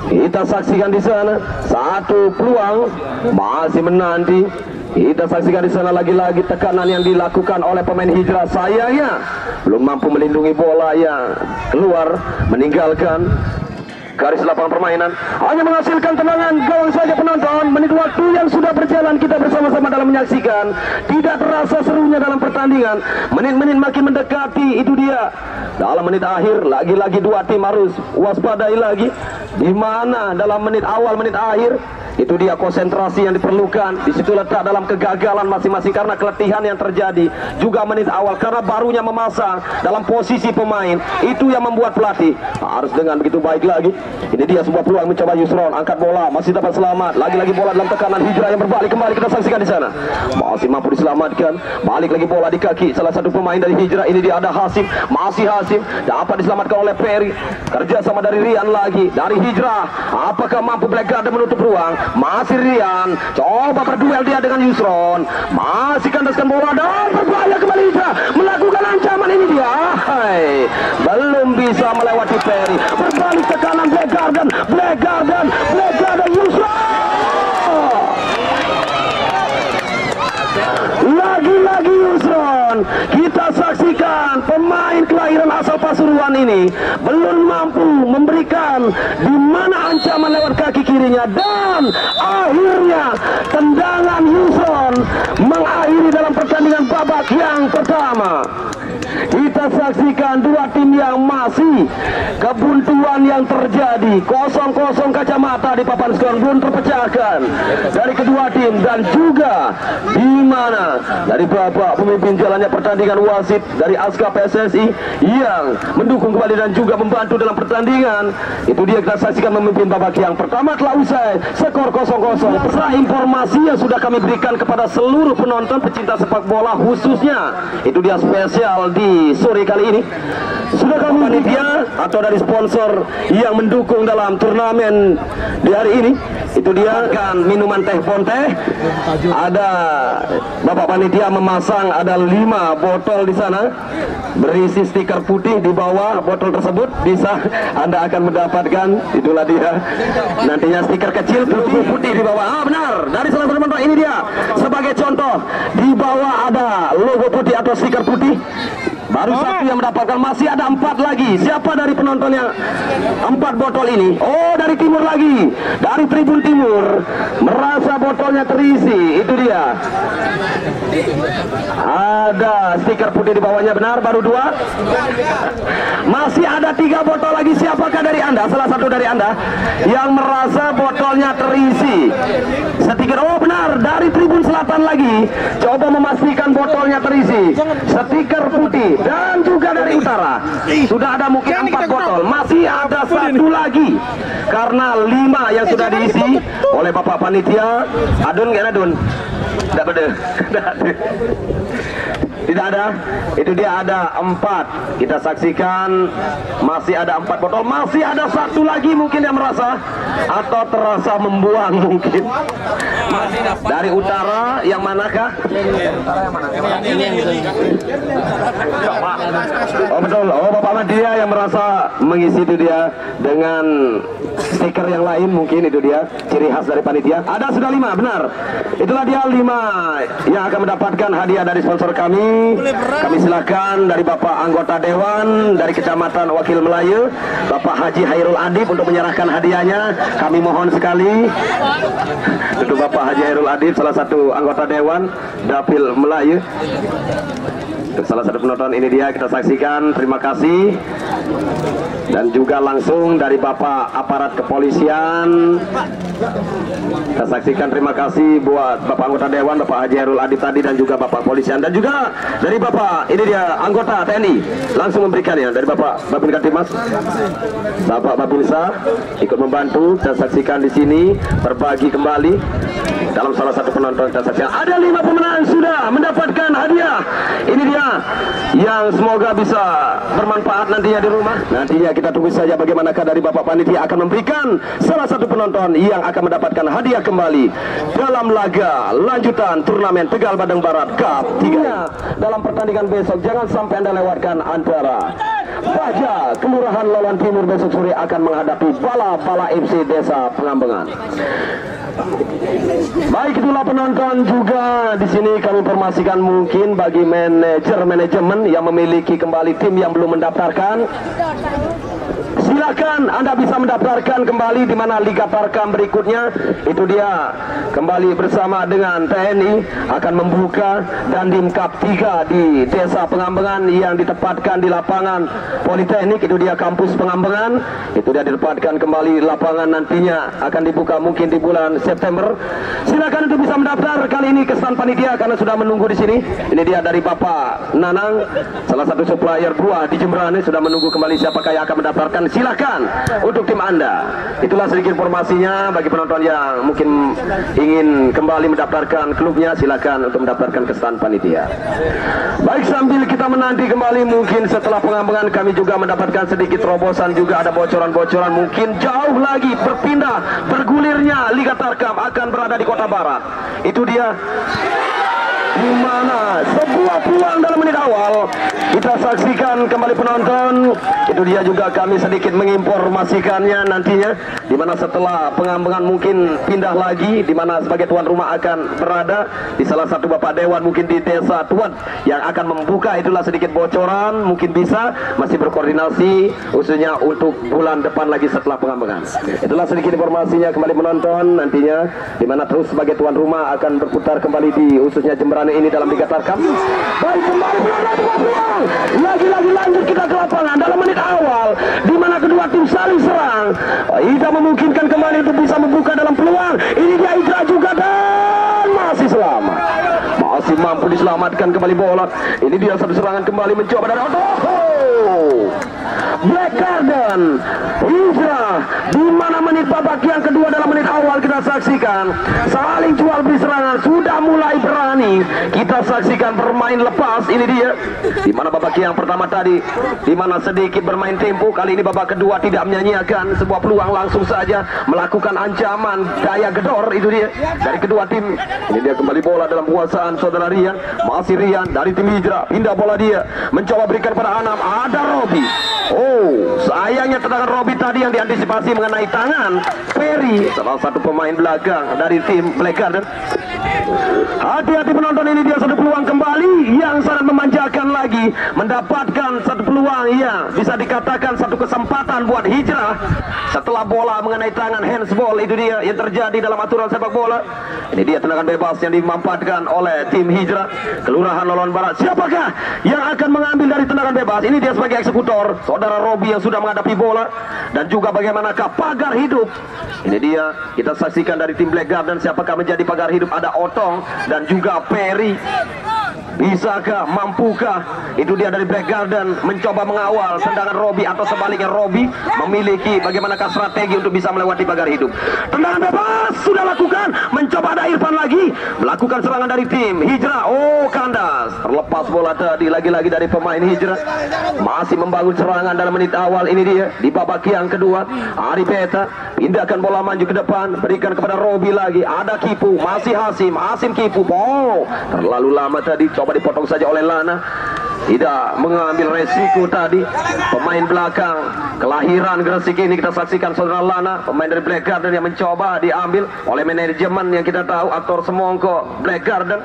Kita saksikan di sana satu peluang, masih menanti. Kita saksikan di sana lagi-lagi tekanan yang dilakukan oleh pemain Hijrah. Sayangnya belum mampu melindungi bola yang keluar, meninggalkan garis lapangan permainan. Hanya menghasilkan tendangan gawang saja, penonton. Menit waktu yang sudah berjalan, kita bersama-sama dalam menyaksikan. Tidak terasa serunya dalam pertandingan. Menit-menit makin mendekati. Itu dia dalam menit akhir, lagi-lagi dua tim harus waspadai lagi. Di mana dalam menit awal, menit akhir, itu dia konsentrasi yang diperlukan. Di situ letak dalam kegagalan masing-masing karena keletihan yang terjadi. Juga menit awal karena barunya memasang dalam posisi pemain. Itu yang membuat pelatih harus dengan begitu baik lagi. Ini dia sebuah peluang mencoba Yusron, angkat bola, masih dapat selamat. Lagi-lagi bola dalam tekanan Hijrah yang berbalik kembali. Kita saksikan di sana, masih mampu diselamatkan. Balik lagi bola di kaki salah satu pemain dari Hijrah. Ini dia ada Hasim, masih Hasim, dapat diselamatkan oleh Perry. Kerja sama dari Rian lagi dari Hijrah. Apakah mampu Black Garden menutup ruang? Masih Rian, coba berduel dia dengan Yusron, masih kandaskan bola dan berbahaya kembali Hijrah melakukan ancaman. Ini dia, belum bisa melewati Perry. Berbalik tekanan Black Garden Yusron. Lagi-lagi Yusron. Kita saksikan pemain kelahiran asal Pasuruan ini belum mampu memberikan di mana ancaman lewat kaki kirinya, dan akhirnya tendangan Yusron mengakhiri dalam pertandingan babak yang pertama. Kita saksikan dua tim yang yang masih kebuntuan yang terjadi. Kosong-kosong kacamata di papan skor belum terpecahkan dari kedua tim, dan juga di mana dari Bapak pemimpin jalannya pertandingan wasit dari ASKA PSSI yang mendukung kembali dan juga membantu dalam pertandingan. Itu dia kita saksikan memimpin babak yang pertama telah usai, skor 0-0. Setelah informasi yang sudah kami berikan kepada seluruh penonton pecinta sepak bola khususnya, itu dia spesial di sore kali ini, sudah kami panitia atau dari sponsor yang mendukung dalam turnamen di hari ini. Itu dia kan minuman teh Ponte. Ada Bapak panitia memasang ada 5 botol di sana berisi stiker putih. Di bawah botol tersebut bisa Anda akan mendapatkan, itulah dia nantinya stiker kecil putih di bawah. Benar, dari salah satu penonton ini dia sebagai contoh, di bawah ada logo putih atau stiker putih. Baru satu yang mendapatkan, masih ada 4 lagi. Siapa dari penonton yang 4 botol ini? Oh, dari timur lagi, dari tribun timur, merasa botolnya terisi. Itu dia. Ada stiker putih di bawahnya, benar, baru 2. Masih ada 3 botol lagi. Siapakah dari Anda, salah satu dari Anda yang merasa botolnya terisi stiker? Oh benar, dari tribun selatan lagi. Coba memastikan botolnya terisi stiker putih. Dan juga dari utara sudah ada mungkin 4 botol. Masih ada 1 lagi karena 5 yang sudah diisi oleh Bapak panitia. Adun gak adun? Tidak ada. Tidak ada. Itu dia ada 4. Kita saksikan masih ada 4 botol. Masih ada 1 lagi mungkin yang merasa atau terasa membuang mungkin. Dari utara yang manakah? Oh betul. Oh Bapak Madia yang merasa mengisi, itu dia dengan stiker yang lain mungkin. Itu dia ciri khas dari panitia. Ada sudah 5, benar. Itulah dia 5 yang akan mendapatkan hadiah dari sponsor kami. Kami silakan dari Bapak anggota Dewan dari Kecamatan Wakil Melayu, Bapak Haji Hairul Adib untuk menyerahkan hadiahnya. Kami mohon sekali untuk Bapak Haji Hairul Adib, salah satu anggota Dewan Dapil Melayu. Untuk salah satu penonton ini dia, kita saksikan. Terima kasih. Dan juga langsung dari Bapak aparat kepolisian, kita saksikan. Terima kasih buat Bapak anggota Dewan, Bapak Haji Hairul Adib tadi, dan juga Bapak polisian, dan juga dari Bapak ini dia anggota TNI langsung memberikannya dari Bapak Babin Katimas, Bapak Babinsa ikut membantu. Kita saksikan di sini berbagi kembali dalam salah satu penonton. Kita saksikan ada 5 pemenang sudah mendapatkan hadiah. Ini dia yang semoga bisa bermanfaat nantinya di rumah. Nantinya kita tunggu saja bagaimanakah dari Bapak panitia akan memberikan salah satu penonton yang akan mendapatkan hadiah kembali dalam laga lanjutan turnamen Tegal Badeng Barat Cup 3. Dalam pertandingan besok jangan sampai Anda lewatkan antara Baja Kelurahan Lawan Timur besok sore akan menghadapi Bala FC Desa Pengambengan. Baik, itulah penonton. Juga di sini kami informasikan mungkin bagi manajemen yang memiliki kembali tim yang belum mendaftarkan, silakan Anda bisa mendaftarkan kembali di mana Liga Tarkam berikutnya. Itu dia kembali bersama dengan TNI akan membuka Dandim Cup 3 di Desa Pengambengan yang ditempatkan di lapangan Politeknik. Itu dia kampus Pengambengan. Itu dia ditempatkan kembali lapangan, nantinya akan dibuka mungkin di bulan September. Silakan untuk bisa mendaftar kali ini ke stand panitia karena sudah menunggu di sini. Ini dia dari Bapak Nanang, salah satu supplier buah di Jemberane, sudah menunggu kembali siapakah yang akan mendaftarkan. Silakan untuk tim Anda. Itulah sedikit informasinya bagi penonton yang mungkin ingin kembali mendaftarkan klubnya. Silakan untuk mendaftarkan ke stand panitia. Baik, sambil kita menanti kembali mungkin setelah Pengambengan kami juga mendapatkan sedikit terobosan, juga ada bocoran-bocoran mungkin jauh lagi bergulirnya Liga Tarkam akan berada di Kota Barat. Itu dia di mana sebuah peluang dalam menit awal kita saksikan kembali penonton. Itu dia juga kami sedikit menginformasikannya nantinya, di mana setelah Pengambengan mungkin pindah lagi, di mana sebagai tuan rumah akan berada di salah satu Bapak Dewan mungkin di Desa Tuan yang akan membuka. Itulah sedikit bocoran, mungkin bisa masih berkoordinasi khususnya untuk bulan depan lagi setelah Pengambengan. Itulah sedikit informasinya kembali penonton nantinya, di mana terus sebagai tuan rumah akan berputar kembali di khususnya Jemberane pertandingan ini dalam Liga Tarkam. Baik, kembali peluang. Lagi-lagi lanjut kita ke lapangan dalam menit awal di mana kedua tim saling serang. Tidak memungkinkan kembali untuk bisa membuka dalam peluang. Ini dia Hijrah juga dan masih selamat. Masih mampu diselamatkan kembali bola. Ini dia satu serangan kembali mencoba dari Black Garden Hijrah di mana menit babak yang kedua dalam menit awal kita saksikan saling jual beli serangan sudah mulai berani. Kita saksikan bermain lepas. Ini dia di mana babak yang pertama tadi di mana sedikit bermain tempo, kali ini babak kedua tidak menyanyiakan sebuah peluang, langsung saja melakukan ancaman daya gedor. Itu dia dari kedua tim. Ini dia kembali bola dalam penguasaan saudara Rian. Masih Rian dari tim Hijrah, pindah bola dia mencoba berikan pada Anam. Ada Robi. Sayangnya tendangan Robi tadi yang diantisipasi mengenai tangan Ferry, salah satu pemain belakang dari tim Black Garden. Hati-hati penonton, ini dia satu peluang kembali yang sangat memanjakan lagi, mendapatkan satu peluang yang bisa dikatakan satu kesempatan buat Hijrah setelah bola mengenai tangan, handsball. Itu dia yang terjadi dalam aturan sepak bola. Ini dia tendangan bebas yang dimanfaatkan oleh tim Hijrah Kelurahan Loloan Barat. Siapakah yang akan mengambil dari tendangan bebas? Ini dia sebagai eksekutor saudara Robi yang sudah menghadapi bola, dan juga bagaimanakah pagar hidup. Ini dia kita saksikan dari tim Black Garden, siapakah menjadi pagar hidup. Ada Otong dan juga Perry. Bisakah, mampukah? Itu dia dari Black Garden mencoba mengawal tendangan Robi, atau sebaliknya Robi memiliki bagaimanakah strategi untuk bisa melewati pagar hidup. Tendangan bebas sudah lakukan, mencoba ada Irfan lagi melakukan serangan dari tim Hijrah. Kandas terlepas bola tadi lagi-lagi dari pemain Hijrah. Masih membangun serangan dalam menit awal. Ini dia di babak yang kedua. Ari Beta pindahkan bola maju ke depan, berikan kepada Robi lagi. Ada Kipu, masih Hasim Kipu. Terlalu lama tadi, coba dipotong saja oleh Lana. Tidak mengambil resiko tadi pemain belakang kelahiran Gresik ini. Kita saksikan saudara Lana, pemain dari Black Garden yang mencoba diambil oleh manajemen yang kita tahu aktor semongko Black Garden,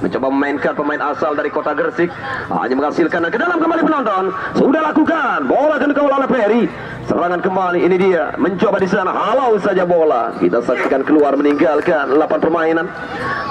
mencoba memainkan pemain asal dari kota Gresik, hanya menghasilkan ke dalam kembali penonton. Sudah lakukan, bola akan dikawal oleh Ferry. Serangan kembali, ini dia mencoba di sana, halau saja bola. Kita saksikan keluar meninggalkan 8 permainan,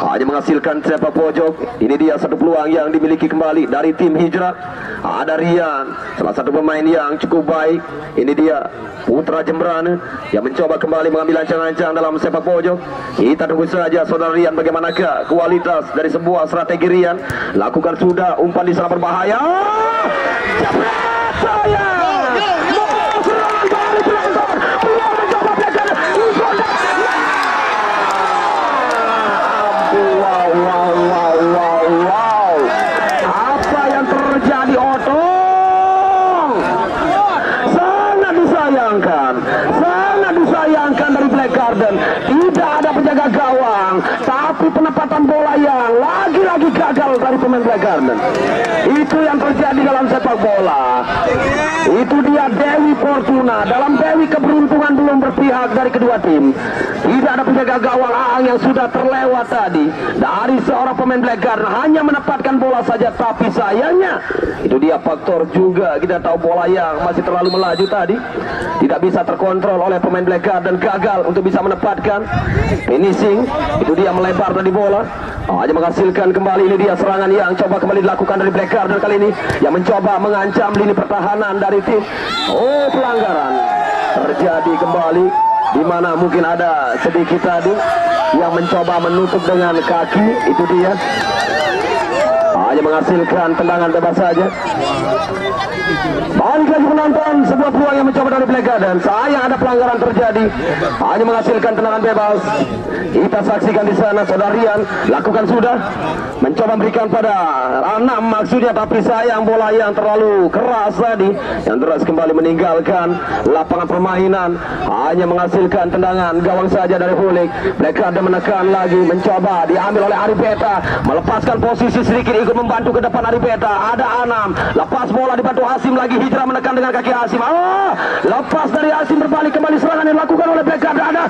hanya menghasilkan sepak pojok. Ini dia satu peluang yang dimiliki kembali dari tim Hijrah. Ada Rian, salah satu pemain yang cukup baik. Ini dia Putra Jembrane yang mencoba kembali mengambil ancang-ancang dalam sepak pojok. Kita tunggu saja saudara Rian bagaimanakah kualitas dari sebuah strategi Rian. Lakukan sudah, umpan di sana berbahaya. Jebret saya. Tidak ada penjaga gawang, tapi penempatan bola yang lagi-lagi gagal dari pemain Black Garden. Itu yang terjadi dalam sepak bola. Itu dia Dewi Fortuna. Dalam Dewi keberuntungan belum berpihak dari kedua tim. Tidak ada penjaga gawang Aang yang sudah terlewat tadi dari seorang pemain Black Garden, hanya menempatkan bola saja. Tapi sayangnya itu dia faktor juga, kita tahu bola yang masih terlalu melaju tadi tidak bisa terkontrol oleh pemain Black Garden, gagal untuk bisa menempatkan finishing. Itu dia melebar tadi bola, hanya menghasilkan kembali. Ini dia serangan yang coba kembali dilakukan dari Black Garden kali ini, yang mencoba mengancam lini pertahanan dari tim. Pelanggaran terjadi kembali, di mana mungkin ada sedikit tadi yang mencoba menutup dengan kaki. Itu dia hanya menghasilkan tendangan bebas saja. Balik lagi penonton, sebuah peluang yang mencoba dari Black Garden. Sayang ada pelanggaran terjadi, hanya menghasilkan tendangan bebas. Kita saksikan di sana saudara Rian lakukan sudah, mencoba memberikan pada Anam maksudnya, tapi sayang bola yang terlalu keras tadi yang terus kembali meninggalkan lapangan permainan, hanya menghasilkan tendangan gawang saja dari Hulik. Black Garden menekan lagi, mencoba diambil oleh Ari Beta, melepaskan posisi sedikit, ikut membantu ke depan Ari Beta. Ada Anam, lepas bola dibantu Hasim lagi. Hijrah menekan dengan kaki Hasim. Lepas dari Hasim, berbalik kembali serangan yang dilakukan oleh Black Garden. Ada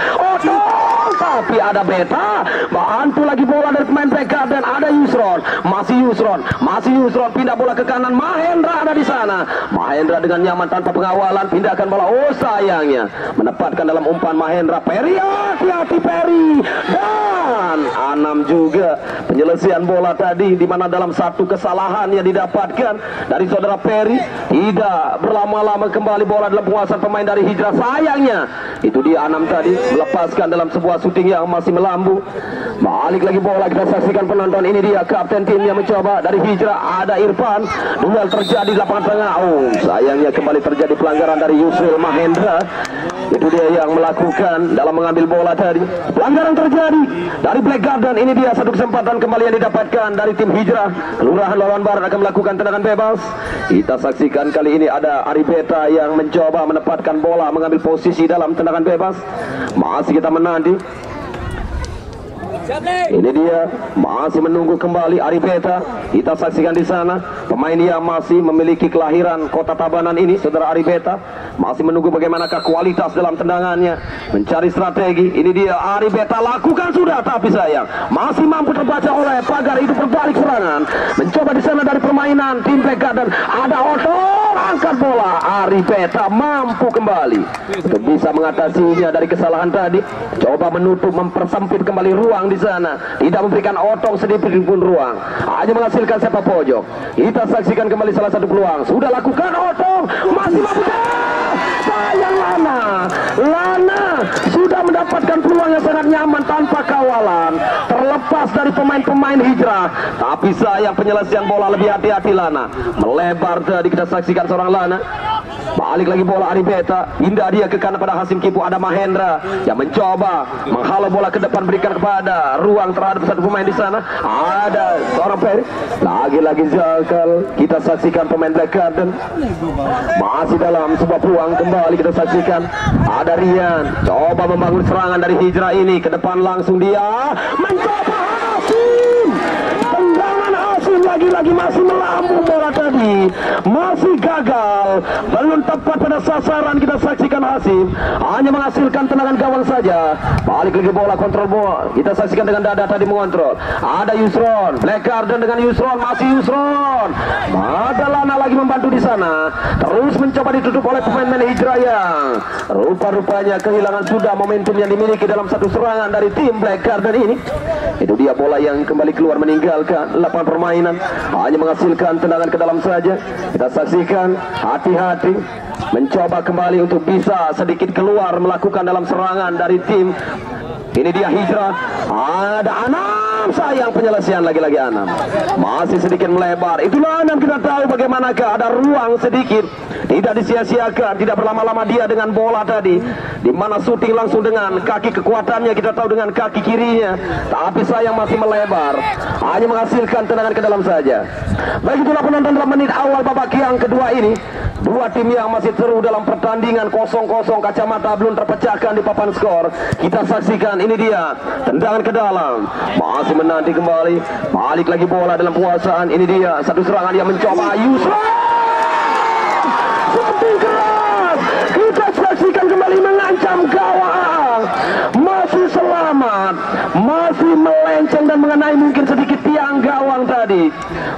tapi ada Beta, bantu lagi bola dari pemain Black Garden. Ada Yusron, masih Yusron pindah bola ke kanan. Mahendra ada di sana. Mahendra dengan nyaman tanpa pengawalan pindahkan bola. Oh sayangnya menempatkan dalam umpan Mahendra. Peri, hati-hati Peri. Dan Anam juga penyelesaian bola tadi di mana dalam satu kesalahan yang didapatkan dari saudara Peri, tidak berlama-lama kembali bola dalam penguasaan pemain dari Hijrah. Sayangnya itu dia Anam tadi melepaskan dalam sebuah syuting yang masih melambung. Balik lagi bola, kita saksikan penonton. Ini dia kapten tim yang mencoba dari Hijrah, ada Irfan. Duel terjadi di lapangan tengah. Oh sayangnya kembali terjadi pelanggaran dari Yusril Mahendra. Itu dia yang melakukan dalam mengambil bola tadi. Pelanggaran terjadi dari Black Garden. Ini dia satu kesempatan kembali yang didapatkan dari tim Hijrah. Kelurahan Lawan Barat akan melakukan tendangan bebas. Kita saksikan kali ini ada Aribeta yang mencoba menempatkan bola, mengambil posisi dalam tendangan bebas. Masih kita menanti. Ini dia masih menunggu kembali Aribeta. Kita saksikan di sana pemain yang masih memiliki kelahiran Kota Tabanan ini, saudara Aribeta, masih menunggu bagaimanakah kualitas dalam tendangannya, mencari strategi. Ini dia Aribeta lakukan sudah, tapi sayang masih mampu terbaca oleh pagar. Itu berbalik serangan, mencoba di sana dari permainan tim Black Garden. Ada Otto, angkat bola. Aribeta mampu kembali untuk bisa mengatasinya dari kesalahan tadi. Coba menutup, mempersempit kembali ruang di sana, tidak memberikan Otong sedikit pun ruang, hanya menghasilkan sepak pojok. Kita saksikan kembali salah satu peluang, sudah lakukan Otong, masih mampu. Sayang Lana sudah mendapatkan peluang yang sangat nyaman tanpa kawalan, terlepas dari pemain-pemain Hijrah, tapi sayang penyelesaian bola lebih hati-hati. Lana melebar tadi, kita saksikan seorang Lana. Balik lagi bola Aribeta, pindah dia ke kanan pada Hasim Kipu. Ada Mahendra yang mencoba menghalau bola ke depan, berikan kepada ruang terhadap satu pemain di sana. Ada seorang Peri, lagi-lagi Zakal. Kita saksikan pemain Black Garden masih dalam sebuah peluang. Kembali kita saksikan ada Rian coba membangun serangan dari Hijrah ini ke depan, langsung dia mencoba Hasim. Tendangan Hasim lagi-lagi masih melambung bola tadi, masih gagal, belum tepat pada sasaran. Kita saksikan Hasim hanya menghasilkan tendangan gawang saja. Balik lagi bola, kontrol bola, kita saksikan dengan dada tadi mengontrol. Ada Yusron, Black Garden dengan Yusron, masih Yusron. Ada Lana lagi membantu di sana, terus mencoba ditutup oleh pemain-pemain Hijrah yang rupa-rupanya kehilangan sudah momentum yang dimiliki dalam satu serangan dari tim Black Garden ini. Itu dia bola yang kembali keluar meninggalkan lapangan permainan, hanya menghasilkan tendangan ke dalam saja. Kita saksikan hati-hati mencoba kembali untuk bisa sedikit keluar melakukan dalam serangan dari tim. Ini dia Hijrah, ada Anam, sayang penyelesaian lagi-lagi Anam masih sedikit melebar. Itulah Anam, kita tahu bagaimanakah ada ruang sedikit, tidak disia-siakan, tidak berlama-lama dia dengan bola tadi, di mana syuting langsung dengan kaki kekuatannya, kita tahu dengan kaki kirinya, tapi sayang masih melebar, hanya menghasilkan tendangan ke dalam saja. Baik, itulah penonton dalam menit awal babak yang kedua ini. Dua tim yang masih seru dalam pertandingan, 0-0, kacamata belum terpecahkan di papan skor. Kita saksikan, ini dia tendangan ke dalam, masih menanti kembali. Balik lagi bola dalam penguasaan. Ini dia satu serangan yang mencoba Yusron, shooting keras. Kita saksikan kembali mengancam gawang, masih selamat, masih melenceng dan mengenai mungkin sedikit tiang gawang tadi,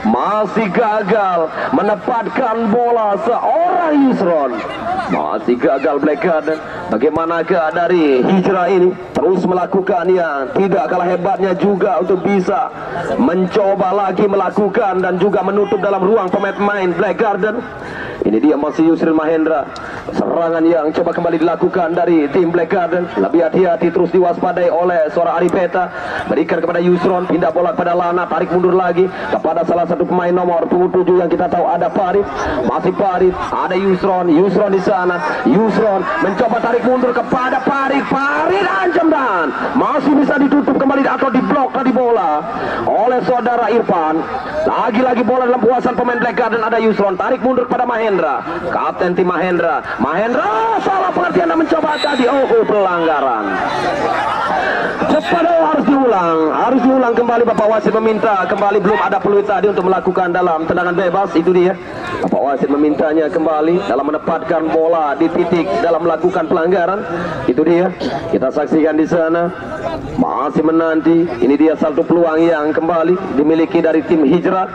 masih gagal menempatkan bola seorang Yusron, masih gagal Black Garden. Bagaimanakah dari Hijrah ini terus melakukan yang tidak kalah hebatnya juga untuk bisa mencoba lagi melakukan dan juga menutup dalam ruang pemain-pemain Black Garden. Ini dia masih Yusril Mahendra, serangan yang coba kembali dilakukan dari tim Black Garden. Lebih hati-hati, terus diwaspadai oleh seorang Aribeta, berikan kepada Yusron, pindah bola kepada Lana, tarik mundur lagi kepada salah satu pemain nomor 7 yang kita tahu ada Farid. Masih Farid, ada Yusron di sana. Yusron mencoba tarik mundur kepada Farid ancam dan masih bisa ditutup kembali atau diblok tadi bola oleh saudara Irfan. Lagi-lagi bola dalam penguasaan pemain Black Garden. Ada Yusron, tarik mundur pada Mahendra, kapten tim Mahendra salah pengertian dan mencoba tadi. Pelanggaran cepat, harus diulang kembali. Bapak wasit meminta kembali, belum ada peluit tadi untuk melakukan dalam tendangan bebas. Itu dia Bapak wasit memintanya kembali dalam menempatkan bola di titik dalam melakukan pelanggaran. Itu dia, kita saksikan di sana. Masih menanti. Ini dia satu peluang yang kembali dimiliki dari tim Hijrah.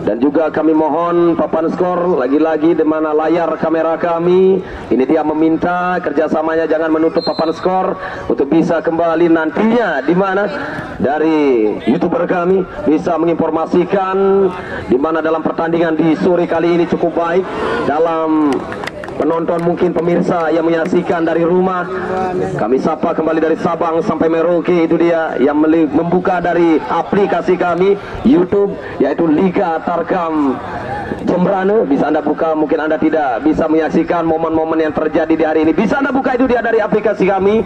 Dan juga kami mohon papan skor lagi-lagi di mana layar kamera kami. Ini dia meminta kerjasamanya jangan menutup papan skor untuk bisa kembali nantinya di mana dari YouTuber kami bisa menginformasikan di mana dalam pertandingan di sore kali ini cukup baik dalam penonton, mungkin pemirsa yang menyaksikan dari rumah. Kami sapa kembali dari Sabang sampai Merauke. Itu dia yang membuka dari aplikasi kami YouTube, yaitu Liga Tarkam Jembrane. Bisa Anda buka, mungkin Anda tidak bisa menyaksikan momen-momen yang terjadi di hari ini. Bisa Anda buka, itu dia dari aplikasi kami.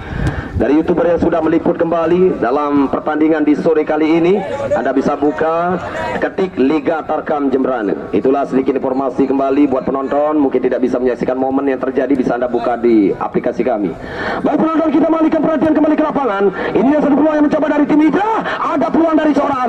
Dari YouTuber yang sudah meliput kembali dalam pertandingan di sore kali ini, Anda bisa buka, ketik Liga Tarkam Jembrane. Itulah sedikit informasi kembali buat penonton, mungkin tidak bisa menyaksikan momen yang terjadi, bisa Anda buka di aplikasi kami. Baik penonton, kita mengalihkan perhatian kembali ke lapangan. Ini yang satu peluang yang mencoba dari tim Hijrah. Ada peluang dari seorang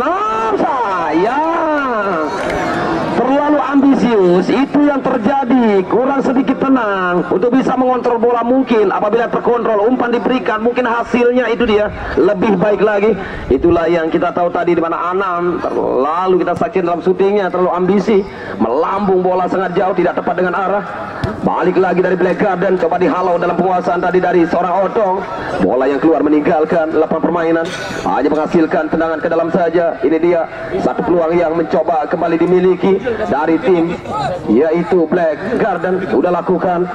terlalu ambisius, itu yang terjadi, kurang sedikit tenang untuk bisa mengontrol bola. Mungkin apabila terkontrol, umpan diberikan, mungkin hasilnya itu dia lebih baik lagi. Itulah yang kita tahu tadi di mana Anam lalu kita saksikan dalam syutingnya terlalu ambisi, melambung bola sangat jauh, tidak tepat dengan arah. Balik lagi dari Black Garden, coba dihalau dalam penguasaan tadi dari seorang Otong. Bola yang keluar meninggalkan lapangan permainan, hanya menghasilkan tendangan ke dalam saja. Ini dia satu peluang yang mencoba kembali dimiliki dari tim yaitu Black Garden. Udah lakukan,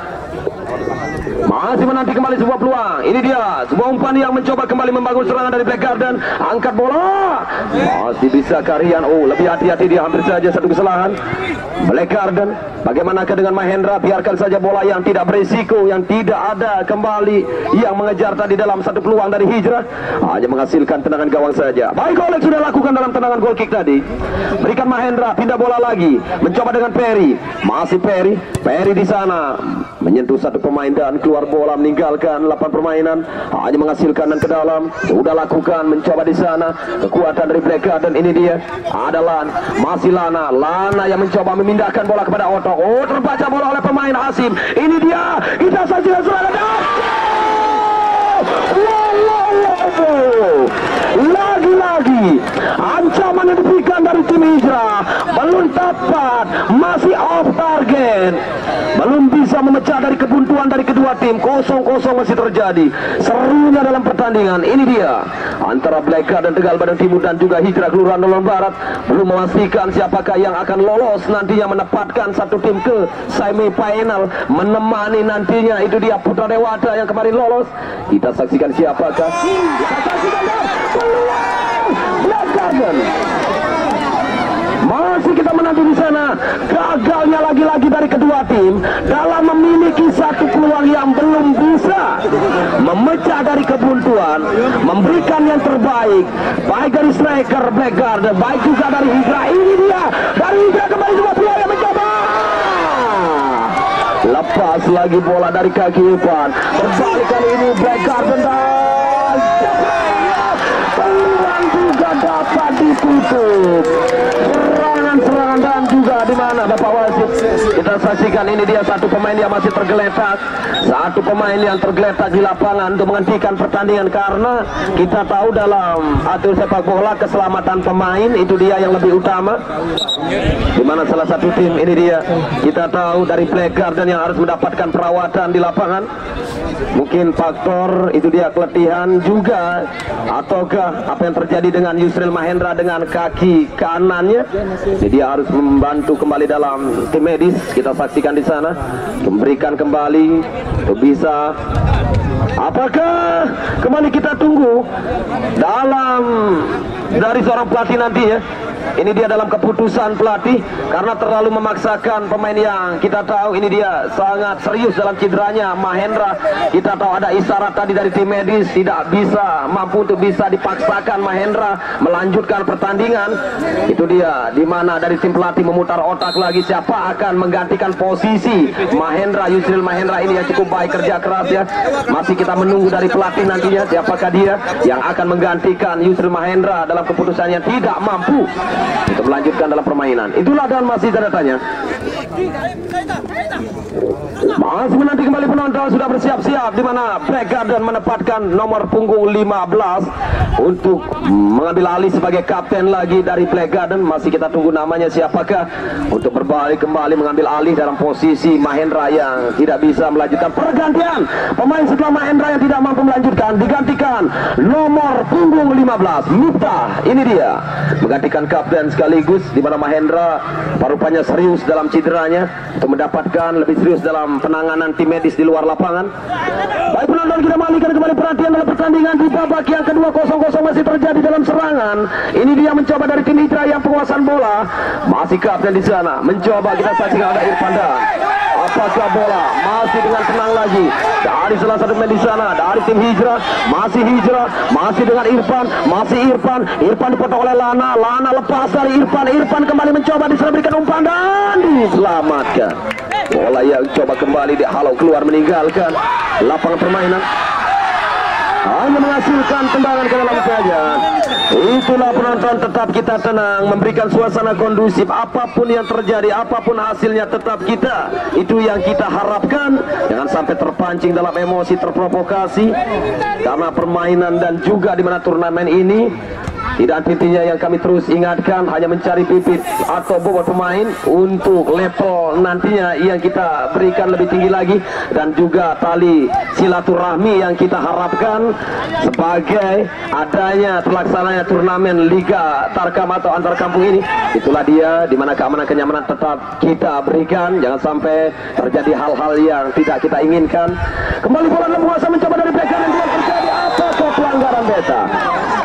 masih menanti kembali sebuah peluang. Ini dia sebuah umpan yang mencoba kembali membangun serangan dari Black Garden. Angkat bola, masih bisa Karian. Oh, lebih hati-hati dia, hampir saja satu kesalahan. Black Garden, bagaimanakah dengan Mahendra? Biarkan saja bola yang tidak berisiko, yang tidak ada kembali yang mengejar tadi dalam satu peluang dari Hijrah, hanya menghasilkan tendangan gawang saja. Baik, Oleh sudah lakukan dalam tendangan goal kick tadi. Berikan Mahendra, pindah bola lagi, mencoba dengan Perry. Masih Perry di sana menyentuh satu pemain dan keluar bola meninggalkan lapangan permainan, hanya menghasilkan dan ke dalam. Sudah lakukan, mencoba di sana. Kekuatan dari Black Garden, ini dia adalah masih Lana yang mencoba memindahkan bola kepada Otong. Oh, terbaca bola oleh pemain Hasim. Ini dia, kita saksikan serangan. Lagi-lagi ancaman yang diberikan dari tim Hijrah belum tepat, masih off target, belum bisa memecah dari kebuntuan dari kedua tim. 0-0 masih terjadi. Serunya dalam pertandingan ini dia antara Black Garden Tegal Badang Timur dan juga Hijrah Kelurahan Dolon Barat. Belum memastikan siapakah yang akan lolos nantinya, menempatkan satu tim ke semifinal, menemani nantinya itu dia Putra Dewata yang kemarin lolos. Kita saksikan siapakah. Kita saksikan Black Garden. Masih kita menanti di sana. Gagalnya lagi-lagi dari kedua tim dalam memiliki satu peluang yang belum bisa memecah dari kebuntuan, memberikan yang terbaik, baik dari striker Black Garden, baik juga dari Hijrah. Ini dia dari Hijrah, kembali sebuah peluang yang mencoba. Lepas lagi bola dari kaki umpan. Berbalik kali ini Black Garden dan peluang juga dapat ditutup. Serangan dan juga di mana Bapak wasit. Kita saksikan ini dia satu pemain yang masih tergeletak, satu pemain yang tergeletak di lapangan untuk menghentikan pertandingan, karena kita tahu dalam atur sepak bola keselamatan pemain itu dia yang lebih utama. Di mana salah satu tim ini dia kita tahu dari Black Garden yang harus mendapatkan perawatan di lapangan. Mungkin faktor itu dia keletihan juga, ataukah apa yang terjadi dengan Yusril Mahendra dengan kaki kanannya. Jadi dia harus membantu kembali dalam tim medis. Kita saksikan di sana, memberikan kembali untuk bisa. Apakah kembali kita tunggu dalam dari seorang pelatih nantinya. Ini dia dalam keputusan pelatih, karena terlalu memaksakan pemain yang kita tahu ini dia sangat serius dalam cederanya Mahendra. Kita tahu ada isyarat tadi dari tim medis, tidak bisa mampu untuk bisa dipaksakan Mahendra melanjutkan pertandingan. Itu dia di mana dari tim pelatih memutar otak lagi siapa akan menggantikan posisi Mahendra. Yusril Mahendra ini yang cukup baik, kerja keras ya. Masih kita menunggu dari pelatih nantinya siapakah dia yang akan menggantikan Yusril Mahendra dalam keputusan yang tidak mampu untuk melanjutkan dalam permainan. Itulah dan masih tanda tanya. Masih menanti kembali penonton, sudah bersiap-siap di mana Black Garden menempatkan nomor punggung 15 untuk mengambil alih sebagai kapten lagi dari Black Garden. Masih kita tunggu namanya siapakah untuk berbalik kembali mengambil alih dalam posisi Mahendra yang tidak bisa melanjutkan pergantian. Pemain setelah Mahendra yang tidak mampu melanjutkan digantikan nomor punggung 15 Miftah. Ini dia menggantikan kapten sekaligus di mana Mahendra rupanya serius dalam cederanya untuk mendapatkan lebih serius dalam penanganan tim medis di luar lapangan. Baik penonton, kita mengalihkan kembali perhatian dalam pertandingan di babak yang kedua. 0-0 masih terjadi dalam serangan. Ini dia mencoba dari tim Hijrah yang penguasaan bola. Masih kapten di sana mencoba, kita saksikan ada Irfan Dan. Apakah bola masih dengan tenang lagi dari salah satu pemain di sana dari tim Hijrah. Masih dengan Irfan, Irfan dipotong oleh Lana lepas dari Irfan kembali mencoba, diselamatkan umpan dan diselamatkan. Bola yang coba kembali dihalau keluar meninggalkan lapangan permainan, hanya menghasilkan tendangan ke dalam saja. Itulah penonton, tetap kita tenang, memberikan suasana kondusif. Apapun yang terjadi, apapun hasilnya, tetap kita, itu yang kita harapkan. Jangan sampai terpancing dalam emosi, terprovokasi karena permainan dan juga di mana turnamen ini. Tidak intinya yang kami terus ingatkan hanya mencari bibit atau bobot pemain untuk level nantinya yang kita berikan lebih tinggi lagi, dan juga tali silaturahmi yang kita harapkan sebagai adanya terlaksananya turnamen Liga Tarkam atau antar kampung ini. Itulah dia di mana keamanan kenyamanan tetap kita berikan, jangan sampai terjadi hal-hal yang tidak kita inginkan. Kembali bola dalam kuasa mencoba dari Black Garden, terjadi apakah pelanggaran beta?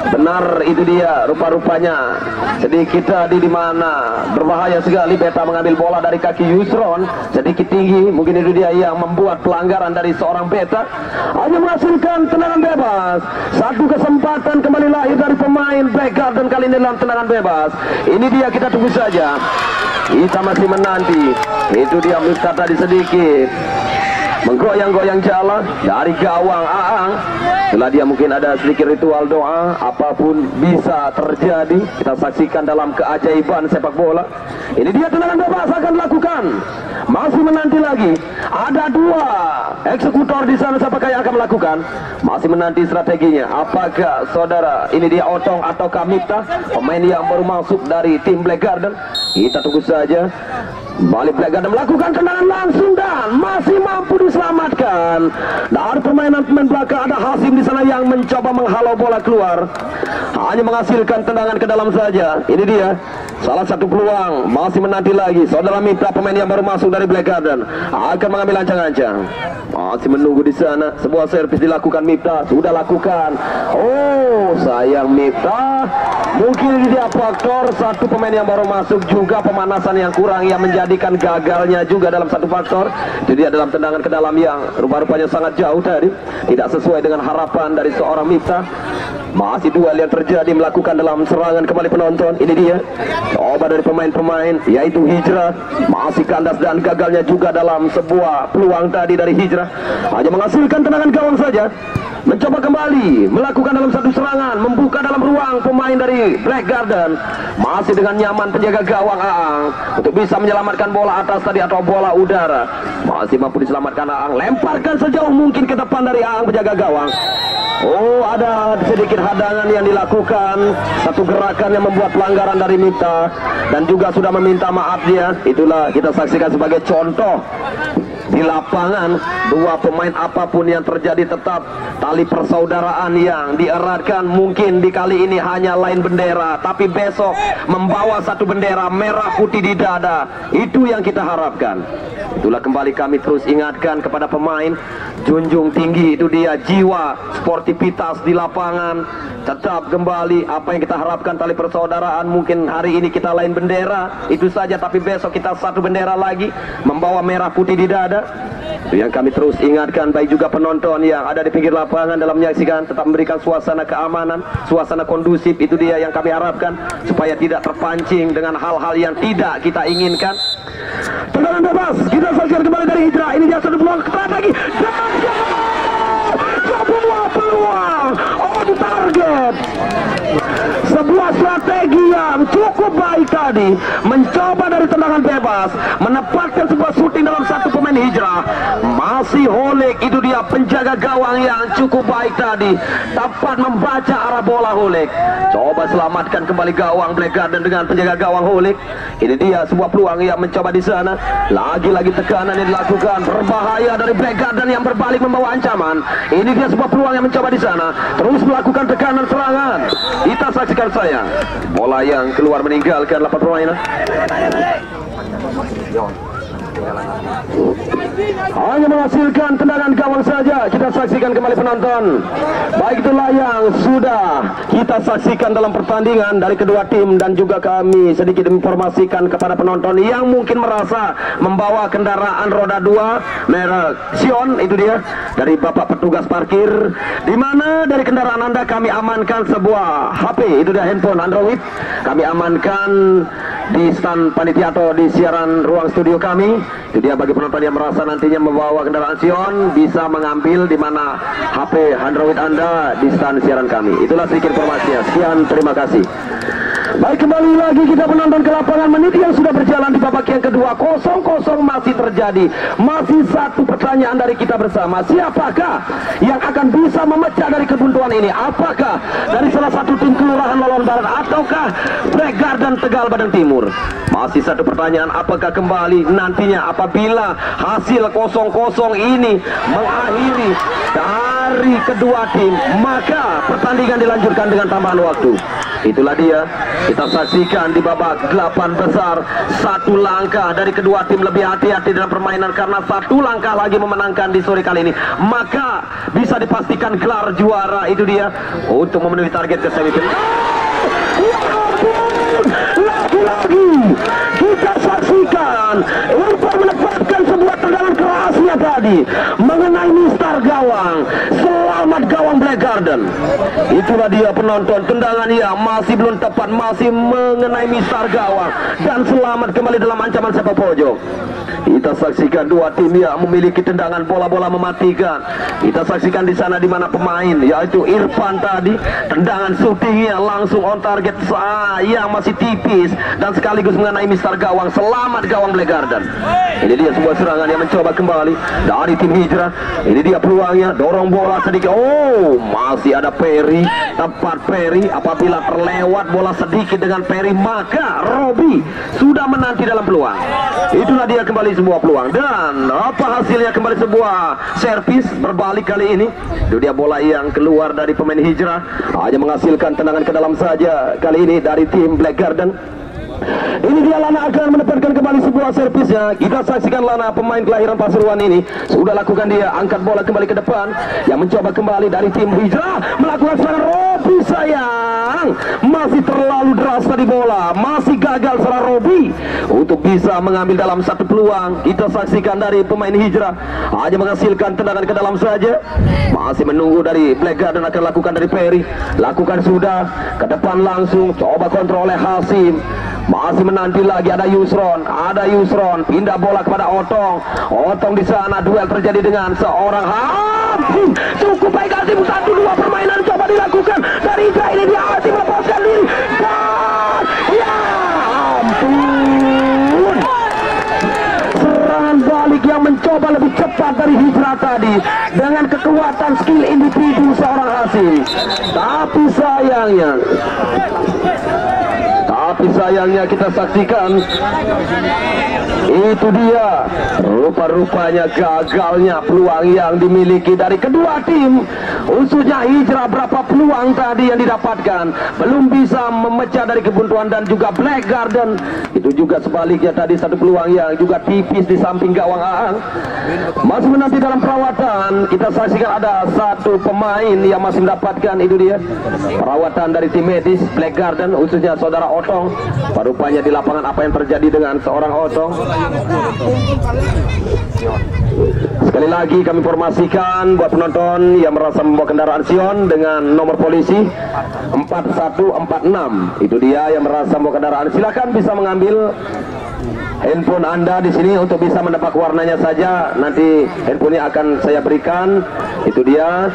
Benar, itu dia rupa-rupanya sedikit tadi di mana berbahaya sekali beta mengambil bola dari kaki Yusron sedikit tinggi. Mungkin itu dia yang membuat pelanggaran dari seorang beta, hanya menghasilkan tendangan bebas. Satu kesempatan kembali lahir dari pemain Black Garden kali ini dalam tendangan bebas. Ini dia, kita tunggu saja, kita masih menanti. Itu dia Miftah tadi sedikit menggoyang-goyang jalan dari gawang Aang. Setelah dia mungkin ada sedikit ritual doa, apapun bisa terjadi. Kita saksikan dalam keajaiban sepak bola. Ini dia tendangan bebas akan dilakukan. Masih menanti lagi. Ada dua eksekutor di sana, siapakah yang akan melakukan? Masih menanti strateginya. Apakah saudara ini dia Otong atau Miftah, pemain yang baru masuk dari tim Black Garden? Kita tunggu saja. Balik Black Garden melakukan tendangan langsung dan masih mampu diselamatkan. Dari permainan pemain belakang ada Hasim di sana yang mencoba menghalau bola keluar, hanya menghasilkan tendangan ke dalam saja. Ini dia salah satu peluang. Masih menanti lagi saudara Miftah, pemain yang baru masuk dari Black Garden, akan mengambil ancang-ancang. Masih menunggu di sana. Sebuah servis dilakukan Miftah, sudah lakukan. Oh sayang Miftah, mungkin ini dia faktor satu pemain yang baru masuk, juga pemanasan yang kurang yang menjadikan gagalnya juga dalam satu faktor. Jadi dia dalam tendangan ke dalam yang rupa-rupanya sangat jauh tadi, tidak sesuai dengan harapan dari seorang Miftah. Masih duel yang terjadi melakukan dalam serangan kembali penonton. Ini dia coba dari pemain-pemain yaitu Hijrah, masih kandas dan gagalnya juga dalam sebuah peluang tadi dari Hijrah, hanya menghasilkan tendangan gawang saja. Mencoba kembali melakukan dalam satu serangan, membuka dalam ruang pemain dari Black Garden. Masih dengan nyaman penjaga gawang Aang untuk bisa menyelamatkan bola atas tadi atau bola udara. Masih mampu diselamatkan Aang, lemparkan sejauh mungkin ke depan dari Aang penjaga gawang. Oh, ada sedikit hadangan yang dilakukan, satu gerakan yang membuat pelanggaran dari Miftah dan juga sudah meminta maaf dia. Itulah kita saksikan sebagai contoh di lapangan, dua pemain apapun yang terjadi tetap tali persaudaraan yang dieratkan. Mungkin di kali ini hanya lain bendera, tapi besok membawa satu bendera merah putih di dada. Itu yang kita harapkan. Itulah kembali kami terus ingatkan kepada pemain, junjung tinggi itu dia jiwa sportivitas di lapangan. Tetap kembali apa yang kita harapkan, tali persaudaraan. Mungkin hari ini kita lain bendera, itu saja, tapi besok kita satu bendera lagi membawa merah putih di dada. Itu yang kami terus ingatkan. Baik juga penonton yang ada di pinggir lapangan dalam menyaksikan, tetap memberikan suasana keamanan, suasana kondusif. Itu dia yang kami harapkan supaya tidak terpancing dengan hal-hal yang tidak kita inginkan. Tendangan bebas kita saksikan kembali dari Hijrah. Ini dia satu peluang ketat lagi dan sebuah peluang on target. Sebuah strategi yang cukup baik tadi, mencoba dari tendangan bebas, menempatkan sebuah shooting dalam satu pemain Hijrah. Masih Holik, itu dia penjaga gawang yang cukup baik tadi, dapat membaca arah bola Holik. Coba selamatkan kembali gawang Black Garden dengan penjaga gawang Holik. Ini dia sebuah peluang yang mencoba di sana. Lagi-lagi tekanan yang dilakukan, berbahaya dari Black Garden yang berbalik membawa ancaman. Ini dia sebuah peluang yang mencoba di sana, terus melakukan tekanan serangan. Kita saksikan saya, bola yang keluar meninggalkan lapangan permainan. Hanya menghasilkan tendangan gawang saja. Kita saksikan kembali penonton. Baik, itulah yang sudah kita saksikan dalam pertandingan dari kedua tim, dan juga kami sedikit informasikan kepada penonton yang mungkin merasa membawa kendaraan roda 2 merek Sion, itu dia dari Bapak petugas parkir, di mana dari kendaraan Anda kami amankan sebuah HP, itu dia handphone Android. Kami amankan di stand panitia atau di siaran ruang studio kami. Itu dia bagi penonton yang merasa nantinya membawa kendaraan Sion, bisa mengambil di mana HP Android Anda di stand siaran kami. Itulah sedikit informasinya. Sekian, terima kasih. Baik, kembali lagi kita menonton ke lapangan. Menit yang sudah berjalan di babak yang kedua, 0-0 masih terjadi. Masih satu pertanyaan dari kita bersama, siapakah yang akan bisa memecah dari kebuntuan ini? Apakah dari salah satu tim Kelurahan Lolon Barat ataukah Black Garden Tegal Badang Timur? Masih satu pertanyaan, apakah kembali nantinya apabila hasil 0-0 ini mengakhiri dari kedua tim, maka pertandingan dilanjutkan dengan tambahan waktu. Itulah dia, kita saksikan di babak 8 besar. Satu langkah dari kedua tim lebih hati-hati dalam permainan, karena satu langkah lagi memenangkan di sore kali ini, maka bisa dipastikan gelar juara. Itu dia untuk memenuhi target ke semifinal. Lagi-lagi kita saksikan Irfan menempatkan sebuah tendangan kerasnya tadi mengenai mistar gawang. Selamat gawang Black Garden. Itulah dia penonton, tendangan yang masih belum tepat, masih mengenai mistar gawang, dan selamat kembali dalam ancaman sepak pojok. Kita saksikan dua tim yang memiliki tendangan bola-bola mematikan. Kita saksikan di sana di mana pemain yaitu Irfan tadi, tendangan shootingnya langsung on target yang masih tipis dan sekaligus mengenai mistar gawang. Selamat gawang Black Garden. Ini dia sebuah serangan yang mencoba kembali dari tim Hijrah. Ini dia peluangnya, dorong bola sedikit. Oh, masih ada Perry, tepat Perry. Apabila terlewat bola sedikit dengan Perry, maka Robi sudah menanti dalam peluang. Itulah dia kembali sebuah peluang, dan apa hasilnya? Kembali sebuah servis berbalik kali ini. Itu dia bola yang keluar dari pemain Hijrah, hanya menghasilkan tendangan ke dalam saja kali ini dari tim Black Garden. Ini dia Lana akan menempatkan kembali sebuah servisnya. Kita saksikan Lana, pemain kelahiran Pasuruan ini, sudah lakukan dia angkat bola kembali ke depan, yang mencoba kembali dari tim Hijrah melakukan serangan. Robi sayang, masih terlalu deras tadi bola, masih gagal seorang Robi untuk bisa mengambil dalam satu peluang. Kita saksikan dari pemain Hijrah hanya menghasilkan tendangan ke dalam saja. Masih menunggu dari Black Garden akan lakukan dari Perry, lakukan sudah ke depan langsung, coba kontrol oleh Hasim. Masih menanti lagi, ada Yusron, pindah bola kepada Otong di sana, duel terjadi dengan seorang Hasim. Cukup baik Hasim, 1-2 permainan coba dilakukan dari Hijrah. Ini dia Hasim melepaskan diri, dan ya ampun, serangan balik yang mencoba lebih cepat dari Hijrah tadi dengan kekuatan skill individu seorang Hasim. Tapi sayangnya kita saksikan, itu dia rupa-rupanya gagalnya peluang yang dimiliki dari kedua tim, khususnya Hijrah. Berapa peluang tadi yang didapatkan, belum bisa memecah dari kebuntuan, dan juga Black Garden itu juga sebaliknya tadi, satu peluang yang juga tipis di samping gawang Aang. Masih menanti dalam perawatan. Kita saksikan ada satu pemain yang masih mendapatkan, itu dia perawatan dari tim medis Black Garden, khususnya saudara Otong. Rupanya di lapangan apa yang terjadi dengan seorang Otong. Sekali lagi kami informasikan buat penonton yang merasa membawa kendaraan Sion dengan nomor polisi 4146, itu dia yang merasa membawa kendaraan, silakan bisa mengambil handphone Anda di sini untuk bisa menebak warnanya saja. Nanti handphonenya akan saya berikan. Itu dia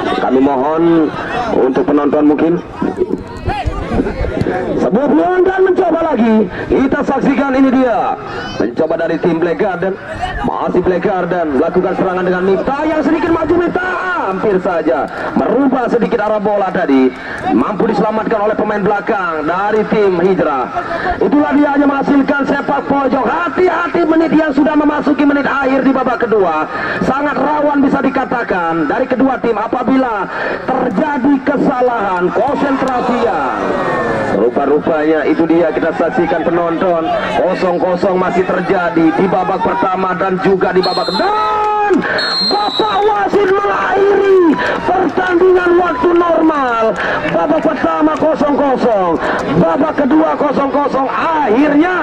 Kami mohon untuk penonton mungkin sebuah peluang dan mencoba lagi. Kita saksikan, ini dia mencoba dari tim Black Garden. Masih Black Garden melakukan serangan dengan Miftah yang sedikit maju. Miftah hampir saja merubah sedikit arah bola tadi, mampu diselamatkan oleh pemain belakang dari tim Hijrah. Itulah dia hanya menghasilkan sepak pojok. Hati-hati, menit yang sudah memasuki menit akhir di babak kedua sangat rawan bisa dikatakan dari kedua tim apabila terjadi kesalahan konsentrasi yang rupa-rupanya. Itu dia kita saksikan penonton, 0-0 masih terjadi di babak pertama dan juga di babak dan Bapak wasit mengakhiri pertandingan waktu normal. Babak pertama 0-0, babak kedua 0-0, akhirnya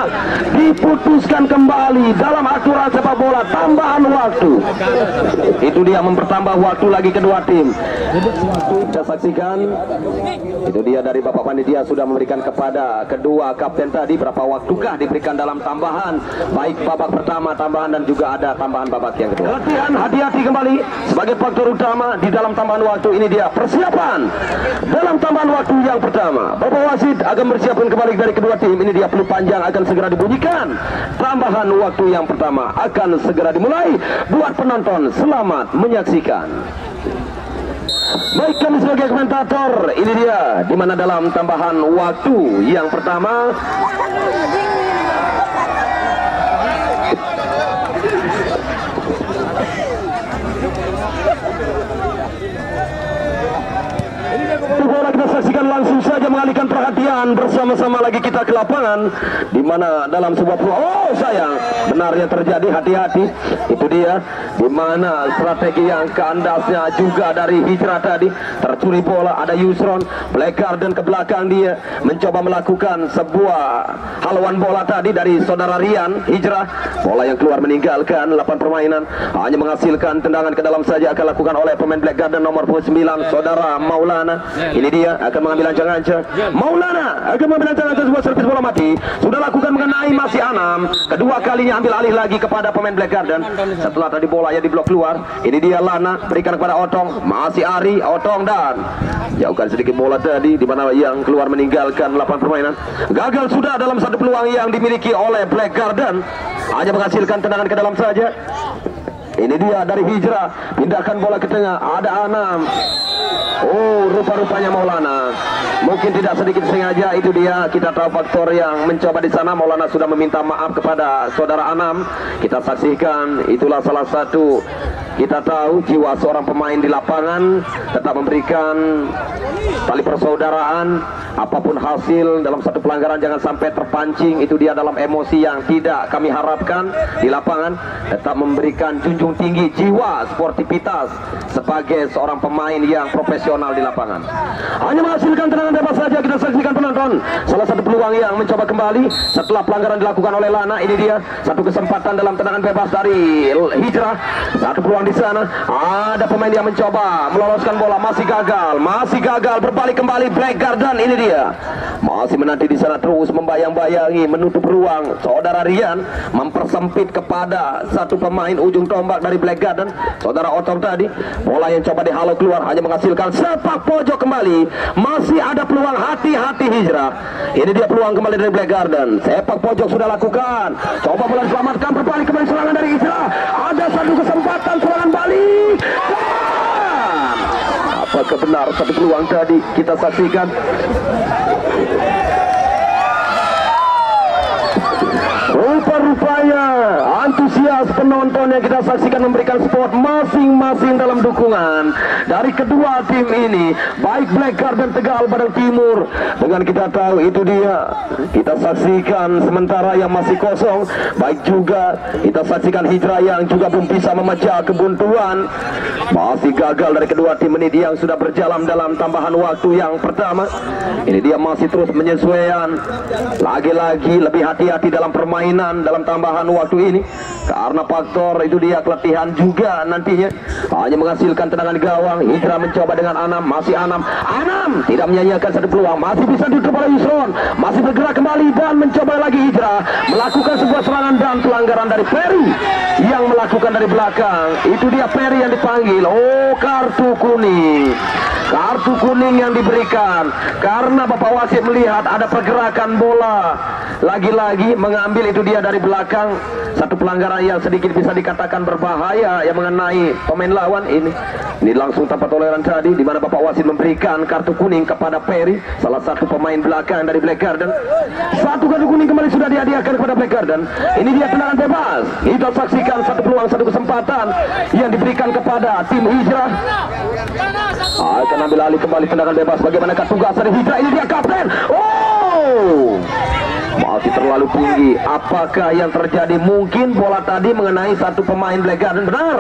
diputuskan kembali dalam aturan sepak bola tambahan waktu. Itu dia mempertambah waktu lagi kedua tim. Kita saksikan, itu dia dari Bapak Panitia sudah memberikan kepada kedua kapten tadi berapa waktukah diberikan dalam tambahan, baik babak pertama tambahan dan juga ada tambahan babak yang kedua. Latihan hati-hati kembali sebagai faktor utama di dalam tambahan waktu. Ini dia persiapan dalam tambahan waktu yang pertama. Bapak wasit akan bersiapkan kembali dari kedua tim. Ini dia peluit panjang akan segera dibunyikan. Tambahan waktu yang pertama akan segera dimulai. Buat penonton selamat menyaksikan. Baik, kami sebagai komentator, ini dia di mana dalam tambahan waktu yang pertama bola kita saksikan langsung saja mengalihkan perhatian bersama-sama lagi kita ke lapangan di mana dalam sebuah sayang benarnya terjadi. Hati-hati, itu dia di mana strategi yang kandasnya juga dari Hijrah tadi. Tercuri bola, ada Yusron Black Garden ke belakang, dia mencoba melakukan sebuah haluan bola tadi dari saudara Rian Hijrah. Bola yang keluar meninggalkan lapangan permainan, hanya menghasilkan tendangan ke dalam saja akan lakukan oleh pemain Black Garden nomor 9 saudara Maulana. Ini dia akan mengambil ancang-ancang. Maulana akan mengambil ancang-ancang sebuah servis bola mati. Sudah lakukan mengenai masih Anam. Kedua kalinya ambil alih lagi kepada pemain Black Garden. Setelah tadi bola yang diblok keluar. Ini dia Lana berikan kepada Otong. Masih Ari, Otong dan jauhkan sedikit bola tadi di mana yang keluar meninggalkan lapangan permainan. Gagal sudah dalam satu peluang yang dimiliki oleh Black Garden. Hanya menghasilkan tendangan ke dalam saja. Ini dia dari Hijrah, pindahkan bola ke tengah, ada Anam. Oh, rupa-rupanya Maulana mungkin tidak sedikit sengaja. Itu dia, kita tahu faktor yang mencoba di sana. Maulana sudah meminta maaf kepada saudara Anam. Kita saksikan, itulah salah satu, kita tahu jiwa seorang pemain di lapangan tetap memberikan tali persaudaraan. Apapun hasil dalam satu pelanggaran jangan sampai terpancing. Itu dia dalam emosi yang tidak kami harapkan di lapangan. Tetap memberikan junjung tinggi jiwa sportivitas sebagai seorang pemain yang profesional di lapangan. Hanya menghasilkan tendangan bebas saja. Kita saksikan penonton, salah satu peluang yang mencoba kembali setelah pelanggaran dilakukan oleh Lana. Ini dia satu kesempatan dalam tendangan bebas dari Hijrah. Satu peluang di sana, ada pemain yang mencoba meloloskan bola, masih gagal, berbalik kembali Black Garden. Ini dia masih menanti di sana, terus membayang-bayangi menutup ruang. Saudara Rian mempersempit kepada satu pemain ujung tombak dari Black Garden, saudara Otong tadi. Bola yang coba dihalau keluar hanya menghasilkan sepak pojok kembali. Masih ada peluang, hati-hati Hijrah. Ini dia peluang kembali dari Black Garden. Sepak pojok sudah lakukan, coba bola diselamatkan, berbalik kembali serangan dari Hijrah. Ada satu kesempatan serangan balik. Apakah benar satu peluang tadi kita saksikan? Rupa-rupanya antusias penonton yang kita saksikan memberikan support masing-masing dalam dukungan dari kedua tim ini, baik Black Garden Tegal Padang Timur dengan kita tahu itu dia, kita saksikan sementara yang masih kosong, baik juga kita saksikan Hijrah yang juga belum bisa memecah kebuntuan. Masih gagal dari kedua tim ini yang sudah berjalan dalam tambahan waktu yang pertama. Ini dia masih terus menyesuaikan, lagi-lagi lebih hati-hati dalam permainan dalam tambahan waktu ini karena faktor itu dia keletihan juga nantinya. Hanya menghasilkan tendangan gawang. Hijrah mencoba dengan Anam, masih Anam tidak menyanyiakan satu peluang, masih bisa ditutup oleh Yusron, masih bergerak kembali dan mencoba lagi Hijrah melakukan sebuah serangan dan pelanggaran dari Ferry yang melakukan dari belakang. Itu dia Ferry yang dipanggil. Oh, kartu kartu kuning. Kartu kuning yang diberikan karena Bapak wasit melihat ada pergerakan bola. Lagi-lagi mengambil itu dia dari belakang. Satu pelanggaran yang sedikit bisa dikatakan berbahaya yang mengenai pemain lawan ini. Ini langsung tanpa toleran tadi, di mana Bapak wasit memberikan kartu kuning kepada Perry, salah satu pemain belakang dari Black Garden. Satu kartu kuning kembali sudah dihadiahkan kepada Black Garden. Ini dia tendangan bebas. Kita saksikan satu peluang, satu kesempatan yang diberikan kepada tim Hijrah. Akan ambil alih kembali tendangan bebas. Bagaimanakah tugas dari Hijrah? Ini dia kapten. Oh, masih terlalu tinggi. Apakah yang terjadi? Mungkin bola tadi mengenai satu pemain Black Garden. Benar,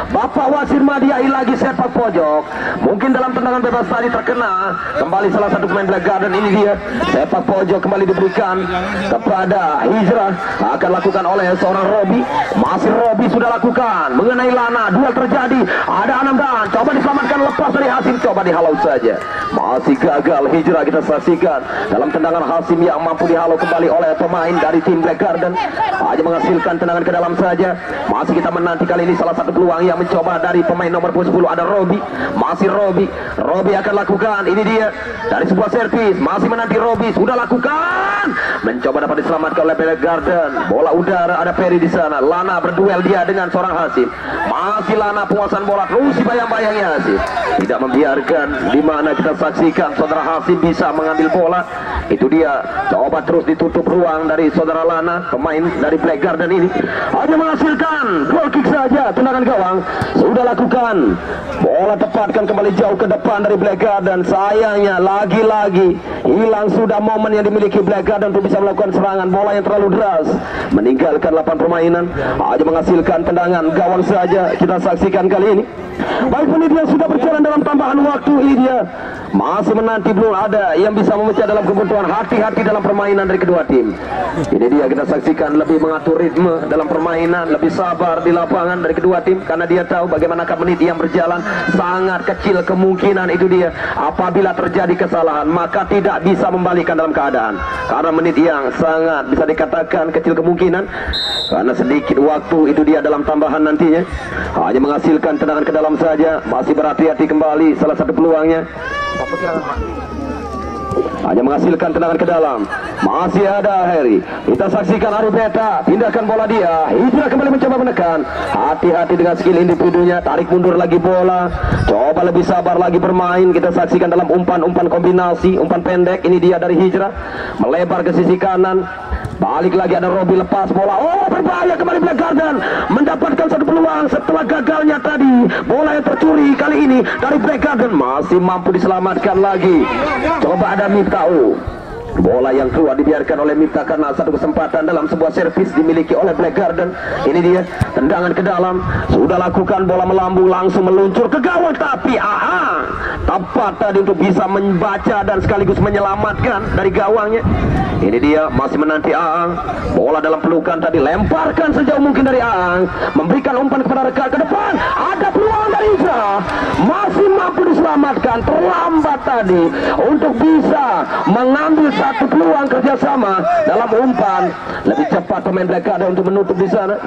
Bapak wasit madiai lagi sepak pojok. Mungkin dalam tendangan bebas tadi terkena kembali salah satu pemain Black Garden. Ini dia sepak pojok kembali diberikan kepada Hijrah. Akan lakukan oleh seorang Robi. Masih Robi sudah lakukan mengenai Lana. Duel terjadi. Ada Anamdan. Coba diselamatkan, lepas dari Hasim. Coba dihalau saja. Masih gagal Hijrah. Kita saksikan dalam tendangan Hasim yang mampu dihalau kembali oleh pemain dari tim Black Garden. Hanya menghasilkan tendangan ke dalam saja. Masih kita menanti kali ini salah satu peluang yang mencoba dari pemain nomor 10 ada Robi. Masih Robi. Robi akan lakukan. Ini dia dari sebuah servis. Masih menanti Robi. Sudah lakukan. Mencoba dapat diselamatkan oleh Black Garden. Bola udara, ada Perry di sana. Lana berduel dia dengan seorang Hasim. Masih Lana penguasaan bola. Terus bayang-bayangnya Hasim. Tidak membiarkan, di mana kita saksikan saudara Hasim bisa mengambil bola. Itu dia. Coba terus ditutup ruang dari saudara Lana, pemain dari Black Garden ini. Hanya menghasilkan goal kick saja. Tendangan gawang sudah lakukan. Bola tepatkan kembali jauh ke depan dari Black Garden. Sayangnya lagi-lagi hilang sudah momen yang dimiliki Black Garden untuk bisa melakukan serangan. Bola yang terlalu deras meninggalkan lapangan permainan. Hanya menghasilkan tendangan gawang saja kita saksikan kali ini. Baik, menit yang sudah berjalan dalam tambahan waktu. Ini dia masih menanti, belum ada yang bisa memecah dalam kebutuhan. Hati-hati dalam permainan dari kedua tim. Ini dia kita saksikan lebih mengatur ritme dalam permainan, lebih sabar di lapangan dari kedua tim, karena dia tahu bagaimanakah menit yang berjalan. Sangat kecil kemungkinan itu dia apabila terjadi kesalahan maka tidak bisa membalikkan dalam keadaan, karena menit yang sangat bisa dikatakan kecil kemungkinan karena sedikit waktu itu dia dalam tambahan nantinya. Hanya menghasilkan tendangan ke dalam saja. Masih berhati-hati kembali salah satu peluangnya. Hanya menghasilkan tendangan ke dalam. Masih ada Harry. Kita saksikan Arubeta pindahkan bola dia. Hijrah kembali mencoba menekan. Hati-hati dengan skill individunya. Tarik mundur lagi bola. Coba lebih sabar lagi bermain. Kita saksikan dalam umpan-umpan kombinasi, umpan pendek. Ini dia dari Hijrah. Melebar ke sisi kanan. Balik lagi ada Robi, lepas bola. Oh, berbahaya kembali Black Garden. Mendapatkan satu peluang setelah gagalnya tadi. Bola yang tercuri kali ini dari Black Garden. Masih mampu diselamatkan lagi. Coba ada Miftau. Bola yang keluar dibiarkan oleh Miftah karena satu kesempatan dalam sebuah servis dimiliki oleh Black Garden. Ini dia tendangan ke dalam. Sudah lakukan, bola melambung langsung meluncur ke gawang, tapi tepat tadi untuk bisa membaca dan sekaligus menyelamatkan dari gawangnya. Ini dia masih menanti Aang. Bola dalam pelukan tadi, lemparkan sejauh mungkin dari Aang. Memberikan umpan kepada rekan ke depan. Ada peluang dari Hijrah. Masih mampu diselamatkan. Terlambat tadi untuk bisa mengambil satu peluang kerjasama dalam umpan. Lebih cepat pemain Black Garden untuk menutup di sana.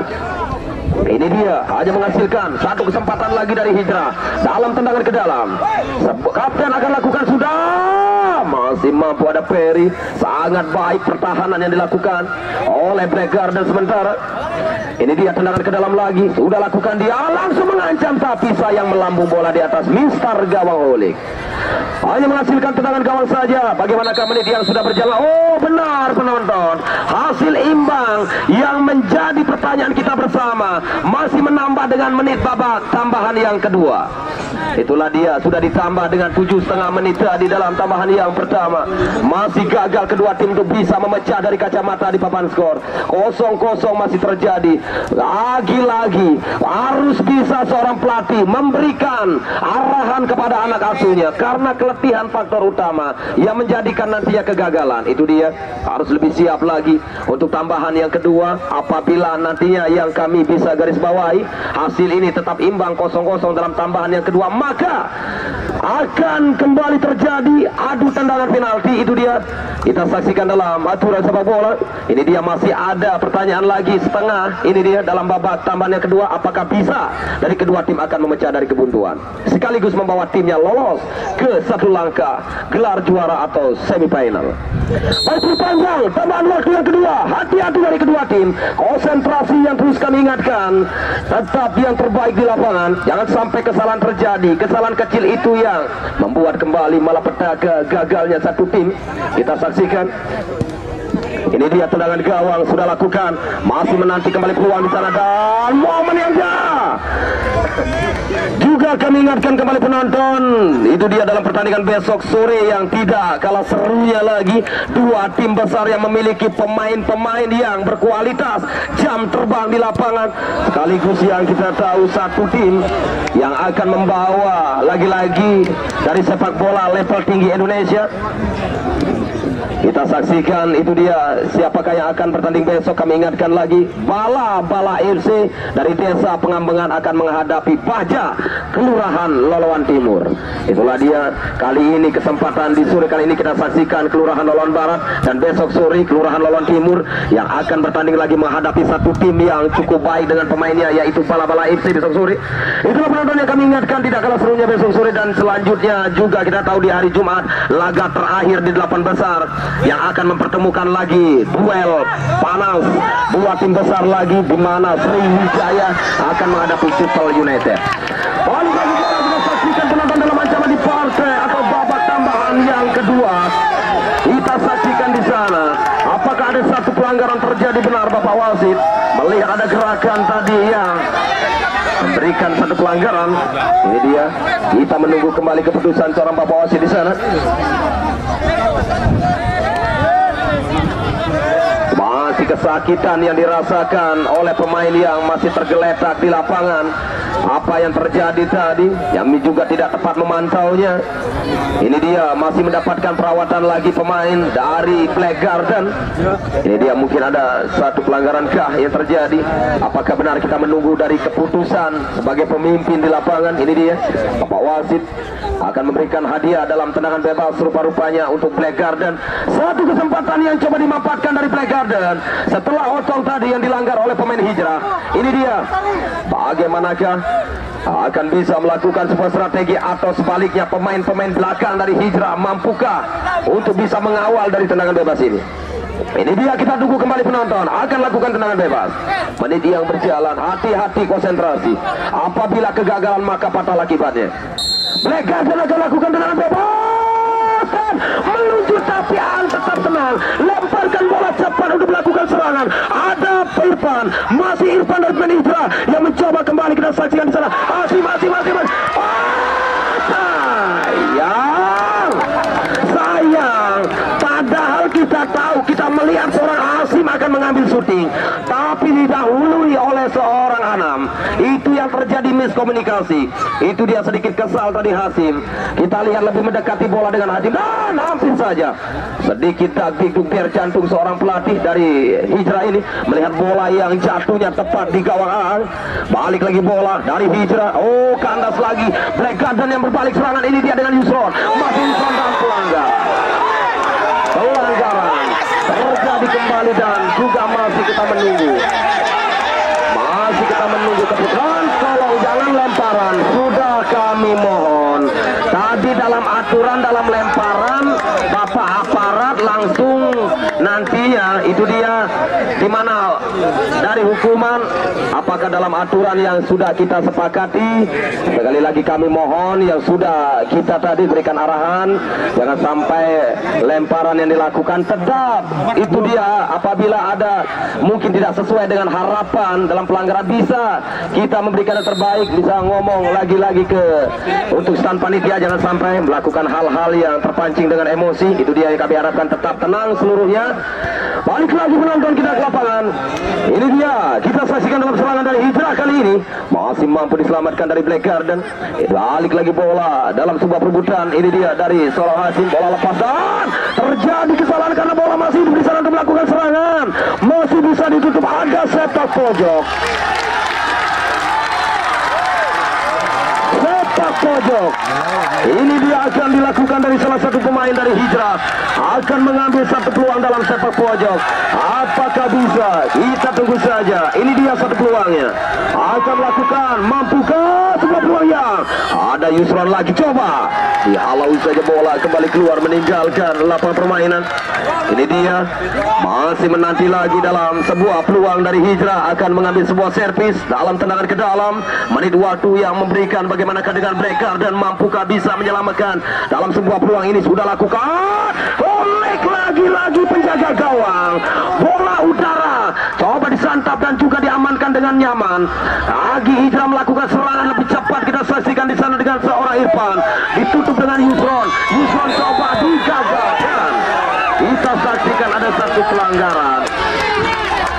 Ini dia hanya menghasilkan satu kesempatan lagi dari Hijrah dalam tendangan ke dalam. Kapten akan lakukan, sudah masih mampu ada Perry. Sangat baik pertahanan yang dilakukan oleh Black Garden sementara. Ini dia tendangan ke dalam lagi. Sudah lakukan, dia langsung mengancam, tapi sayang melambung bola di atas Mister Gawang Holik. Hanya menghasilkan tendangan gawang saja. Bagaimanakah menit yang sudah berjalan? Oh, benar penonton, hasil imbang yang menjadi pertanyaan kita bersama. Masih menambah dengan menit babak tambahan yang kedua. Itulah dia, sudah ditambah dengan 7,5 menit di dalam tambahan yang pertama. Masih gagal kedua tim untuk bisa memecah dari kacamata di papan skor. 0-0 masih terjadi. Lagi-lagi harus bisa seorang pelatih memberikan arahan kepada anak asuhnya, karena keletihan faktor utama yang menjadikan nantinya kegagalan. Itu dia, harus lebih siap lagi untuk tambahan yang kedua. Apabila nantinya yang kami bisa garis bawahi, hasil ini tetap imbang 0-0 dalam tambahan yang kedua, maka akan kembali terjadi adu tendangan penalti. Itu dia, kita saksikan dalam aturan sepak bola. Ini dia, masih ada pertanyaan lagi setengah. Ini dia dalam babak tambahan yang kedua, apakah bisa dari kedua tim akan memecah dari kebuntuan sekaligus membawa timnya lolos ke satu langkah gelar juara atau semifinal. Masih panjang tambahan waktu yang kedua, hati-hati dari kedua tim, konsentrasi yang terus kami ingatkan, tetap yang terbaik di lapangan, jangan sampai kesalahan terjadi. Kesalahan kecil itu yang membuat kembali malapetaka gagalnya satu tim. Kita saksikan. Ini dia tendangan gawang sudah lakukan, masih menanti kembali peluang di sana dan momen yang juga kami ingatkan kembali penonton. Itu dia dalam pertandingan besok sore yang tidak kalah serunya lagi, dua tim besar yang memiliki pemain-pemain yang berkualitas, jam terbang di lapangan, sekaligus yang kita tahu satu tim yang akan membawa lagi-lagi dari sepak bola level tinggi Indonesia. Kita saksikan, itu dia siapakah yang akan bertanding besok. Kami ingatkan lagi, Bala FC dari Desa Pengambengan akan menghadapi Baja Kelurahan Loloan Timur. Itulah dia, kali ini kesempatan di sore kali ini kita saksikan Kelurahan Loloan Barat, dan besok sore Kelurahan Loloan Timur yang akan bertanding lagi menghadapi satu tim yang cukup baik dengan pemainnya, yaitu Bala FC besok sore. Itulah penonton yang kami ingatkan, tidak kalah serunya besok sore. Dan selanjutnya juga kita tahu di hari Jumat, laga terakhir di 8 besar yang akan mempertemukan lagi duel panas dua tim besar lagi, di mana Sriwijaya akan menghadapi Sheffield United. Balik lagi kita saksikan penonton dalam ancaman di partai atau babak tambahan yang kedua. Kita saksikan di sana, apakah ada satu pelanggaran terjadi benar Bapak Wasit? Melihat ada gerakan tadi yang memberikan satu pelanggaran. Ini dia, kita menunggu kembali keputusan seorang Bapak Wasit di sana. Masih kesakitan yang dirasakan oleh pemain yang masih tergeletak di lapangan. Apa yang terjadi tadi, kami juga tidak tepat memantaunya. Ini dia, masih mendapatkan perawatan lagi pemain dari Black Garden. Ini dia, mungkin ada satu pelanggaran kah yang terjadi. Apakah benar, kita menunggu dari keputusan sebagai pemimpin di lapangan. Ini dia, Bapak Wasit akan memberikan hadiah dalam tendangan bebas rupa-rupanya untuk Black Garden. Satu kesempatan yang coba dimanfaatkan dari Black Garden setelah otong tadi yang dilanggar oleh pemain Hijrah. Ini dia, bagaimanakah akan bisa melakukan sebuah strategi, atau sebaliknya pemain-pemain belakang dari Hijrah mampukah untuk bisa mengawal dari tendangan bebas ini? Ini dia, kita tunggu kembali penonton akan lakukan tendangan bebas. Menit yang berjalan, hati-hati konsentrasi. Apabila kegagalan maka fatal akibatnya. Black Garden akan lakukan tendangan bebas dan meluncur, tapi tetap tenang, lemparkan bola cepat untuk melakukan serangan. Ada Irfan, masih Irfan dari pemain Hijrah yang mencoba kembali, kita saksikan di sana. Sayang, padahal kita tahu, kita melihat seorang Hasim akan mengambil syuting, tapi didahului oleh seorang Anam. Itu yang terjadi, miskomunikasi. Itu dia, sedikit kesal tadi Hasim. Kita lihat lebih mendekati bola dengan Hasim dan hampir saja sedikit dagdikduk biar jantung seorang pelatih dari Hijrah ini melihat bola yang jatuhnya tepat di gawang. Balik lagi bola dari Hijrah. Oh, kandas lagi Black Garden yang berbalik serangan. Ini dia dengan Yusron, masih Yusron dan pelanggaran terjadi kembali, dan juga masih kita menunggu keputusan. Tolong jangan lemparan, sudah kami mohon. Tadi dalam aturan, dalam lemparan Bapak aparat langsung nantinya, itu dia dimana dari hukuman, apakah dalam aturan yang sudah kita sepakati. Sekali lagi kami mohon, yang sudah kita tadi berikan arahan, jangan sampai lemparan yang dilakukan. Tetap itu dia, apabila ada mungkin tidak sesuai dengan harapan dalam pelanggaran, bisa kita memberikan yang terbaik, bisa ngomong lagi-lagi ke untuk stand panitia, jangan sampai melakukan hal-hal yang terpancing dengan emosi. Itu dia yang kami harapkan, tetap tenang seluruhnya. Balik lagi penonton kita ke lapangan. Ini dia, kita saksikan dalam serangan dari Hijrah kali ini masih mampu diselamatkan dari Black Garden. Balik lagi bola dalam sebuah perebutan. Ini dia dari seorang Hasim, bola lepas dan terjadi kesalahan karena bola masih di sana untuk melakukan serangan. Masih bisa ditutup, ada sepak pojok. Ini dia akan dilakukan dari salah satu pemain dari Hijrah, akan mengambil satu peluang dalam sepak pojok. Apakah bisa? Kita tunggu saja. Ini dia satu peluangnya, akan lakukan, mampukah sebuah peluang yang ada. Yusron lagi coba, dihalau saja bola kembali keluar meninggalkan lapangan permainan. Ini dia masih menanti lagi dalam sebuah peluang dari Hijrah, akan mengambil sebuah servis dalam tendangan ke dalam. Menit waktu yang memberikan bagaimanakah dengan Breaker dan mampukah bisa menyelamatkan dalam sebuah peluang ini. Sudah lakukan oleh lagi-lagi penjaga gawang, bola udara coba disantap dan juga diamankan dengan nyaman. Lagi Hijrah melakukan serangan lebih cepat, kita saksikan di sana dengan seorang Irfan, ditutup dengan Yusron. Yusron coba digagalkan. Kita saksikan ada satu pelanggaran.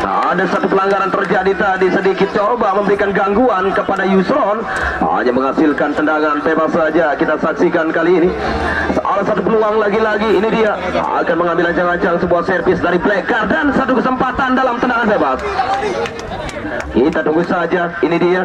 Ada satu pelanggaran terjadi tadi, sedikit coba memberikan gangguan kepada Yusron, hanya menghasilkan tendangan bebas saja. Kita saksikan kali ini salah satu peluang lagi-lagi. Ini dia akan mengambil ancang-ancang sebuah servis dari Blacker dan satu kesempatan dalam tendangan bebas. Kita tunggu saja. Ini dia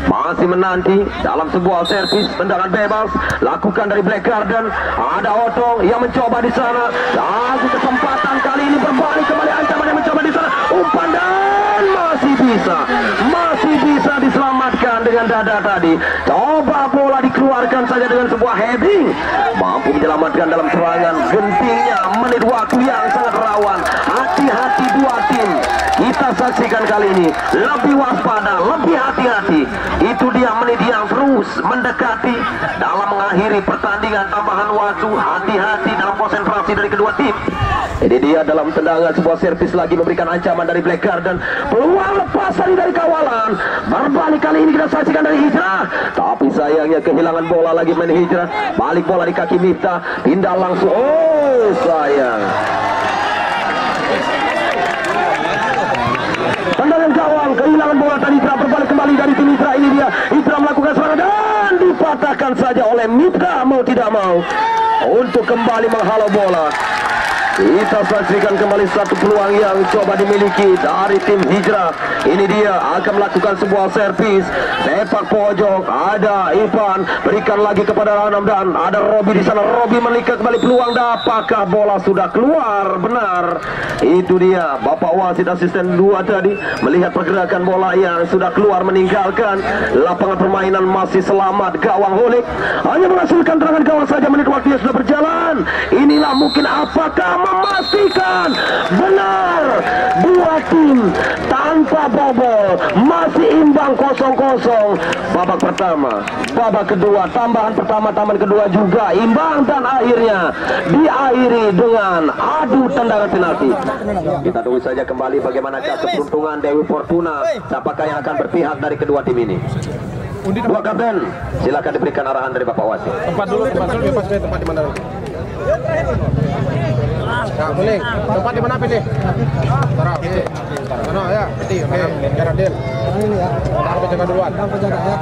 masih menanti dalam sebuah servis tendangan bebas lakukan dari Black Garden. Ada Otong yang mencoba di sana. Lagi kesempatan kali ini berbalik kembali, ancaman yang mencoba di sana, umpan dan masih bisa diselamatkan dengan dada tadi. Coba bola dikeluarkan saja dengan sebuah heading, mampu menyelamatkan dalam serangan. Gentingnya menit waktu yang sangat rawan. Hati-hati dua tim. Kita saksikan kali ini lebih waspada, lebih hati-hati. Itu dia menit yang terus mendekati dalam mengakhiri pertandingan tambahan waktu. Hati-hati dalam konsentrasi dari kedua tim. Ini dia dalam tendangan sebuah servis lagi memberikan ancaman dari Black Garden. Peluang lepas dari kawalan. Berbalik kali ini kita saksikan dari Hijrah. Tapi sayangnya kehilangan bola lagi main Hijrah. Balik bola di kaki Miftah. Pindah langsung. Oh sayang. Tendangan gawang, kehilangan bola tadi. Hijrah berbalik kembali dari tim Hijrah. Ini dia Hijrah melakukan serangan dan dipatahkan saja oleh Miftah mau tidak mau untuk kembali menghalau bola. Kita saksikan kembali satu peluang yang coba dimiliki dari tim Hijrah. Ini dia akan melakukan sebuah servis sepak pojok. Ada Ivan berikan lagi kepada Ranam dan ada Robi di sana. Robi melihat kembali peluang. Apakah bola sudah keluar? Benar. Itu dia Bapak wasit asisten 2 tadi melihat pergerakan bola yang sudah keluar meninggalkan lapangan permainan. Masih selamat gawang Holik, hanya menghasilkan tendangan gawang saja. Menit waktu yang sudah berjalan. Inilah mungkin apakah memastikan benar dua tim tanpa bobol masih imbang 0-0 babak pertama. Babak kedua tambahan pertama, tambahan kedua juga imbang dan akhirnya diakhiri dengan adu tendangan penalti. Kita tunggu saja kembali bagaimanakah keberuntungan Dewi Fortuna, siapakah yang akan berpihak dari kedua tim ini. Dua kapten, silakan diberikan arahan dari Bapak wasit. Tempat dulu tempat di mana? Nah, kuning. Tempat di mana pilih? Tara, oke. Sana ya, peti, oke. Jarak deal. Ini ya. Kita penjaga duluan. Kita penjaga ya.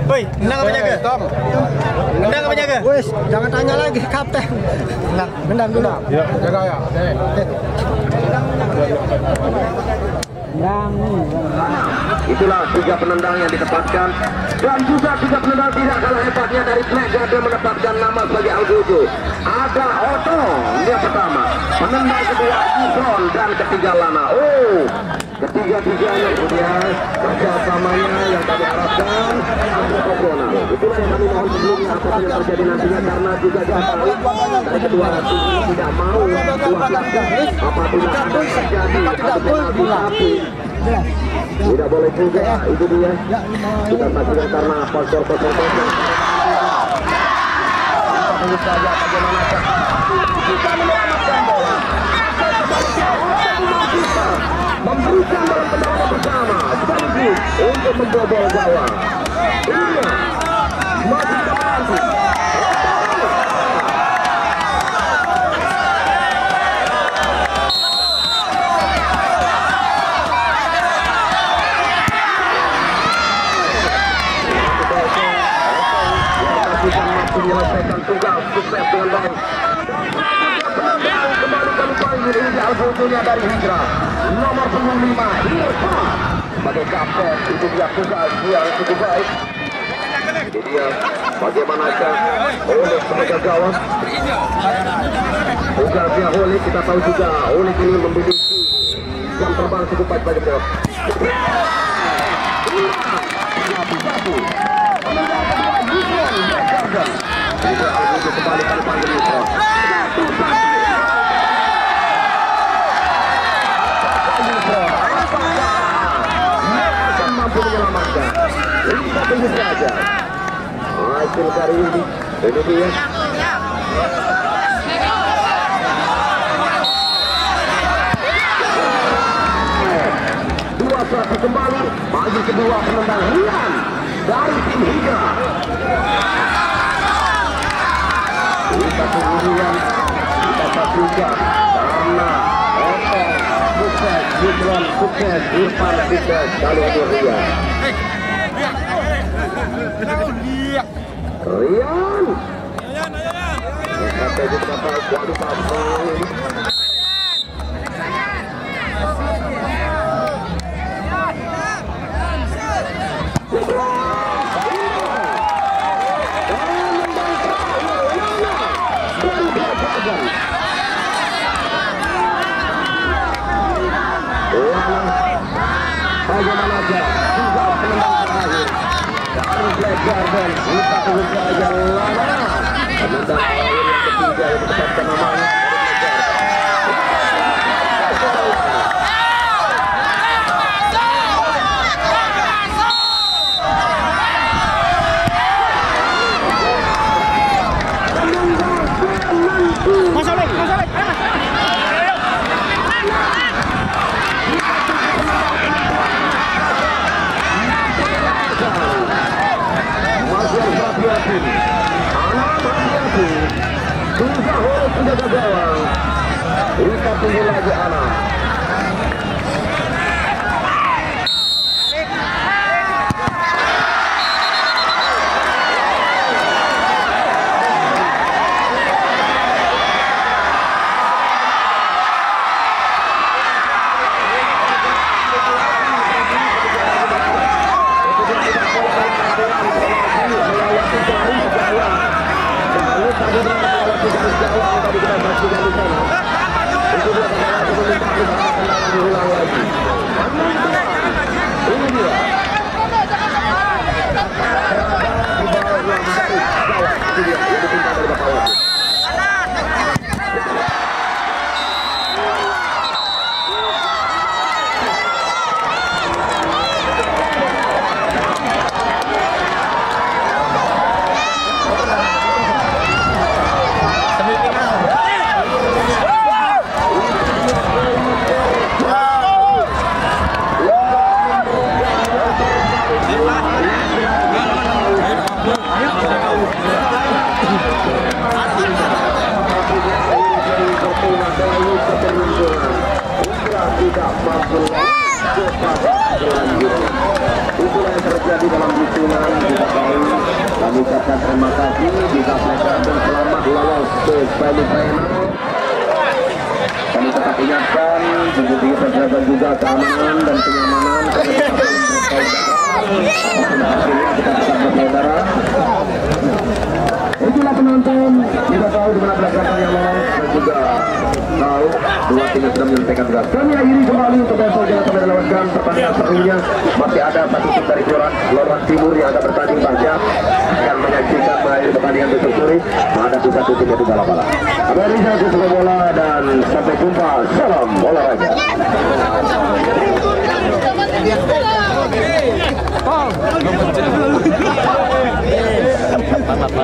Woi, nendang apa jaga? Tom. Nendang apa jaga? Wes, jangan tanya lagi kapten. Nendang dulu. Ya, jaga ya. Oke. Itulah 3 penendang yang ditempatkan dan juga 3 penendang tidak kalah hebatnya dari Black Garden menempatkan nama sebagai Algojo. Ada Otto yang pertama, penendang kedua Yusron dan ketiga Lana. Oh, ketiga-tiganya kemudian kerjasamanya yang kami harapkan profesional. Itulah yang kami mohon sebelumnya apapun yang terjadi nantinya, karena juga tahu dari kedua tim tidak mau apabila ada terjadi penalti. Tidak boleh juga, itu dia. Kita saksikan karena faktor kosong-kosong. Tunggu saja bagaimana kita menyelamatkan bola. Memberikan dalam tendangan pertama sekaligus untuk membobol gawang. Ini dia masih terpantau. Menyelesaikan tugas sukses dengan baik. Kembali kami panggil ini Algojonya dari Hijrah, nomor 95 Irfan sebagai kapten. Itu dia tugas yang cukup baik. Ini dia bagaimanakah oleh sebagai gawat. Bukan pihak oleh, kita tahu juga oleh ini memiliki jam terbang cukup baik bagi bos. Kembali pada panggil Isra. Mampu menyelamatkan. Kita tunggu saja. Hasil kali ini dia. 2-1 kembali. Bagi kedua penendang Rian dari tim Hijrah. Kita tunggu Rian. Kita saksikan karena sukses Gibran, sukses Irfan, sukses kali ini Rian. Rian. Kata kita tahu kualitas bang ini. Bagaimana aja juga penendang terakhir dari Black Garden. Kita tunggu saja lama penendang terakhir yang ketiga yang mendapatkan namanya penjaga gawang. Kita tunggu lagi anak. Itulah yang terjadi dalam hitungan kita tahu. Kami ucapkan terima kasih jika mereka selamat lolos ke semifinal. Kami tetap ingatkan begitu terjaga juga keamanan dan kenyamanan karena kita tetap bersaudara. Itulah penonton, kita tahu di mana belakang yang lolos dan juga tahu dua tim sudah menyelesaikan tugas. Kami akhiri kembali untuk besok jangan sampai lewatkan pertandingan serunya. Masih ada satu tim dari Loran Timur yang akan bertanding pajak akan menyaksikan mengakhiri pertandingan besok sore. Ada satu tim yaitu Bala-Bala. Kami Rizal Kusuma Bola dan sampai jumpa. Salam olahraga. Panas.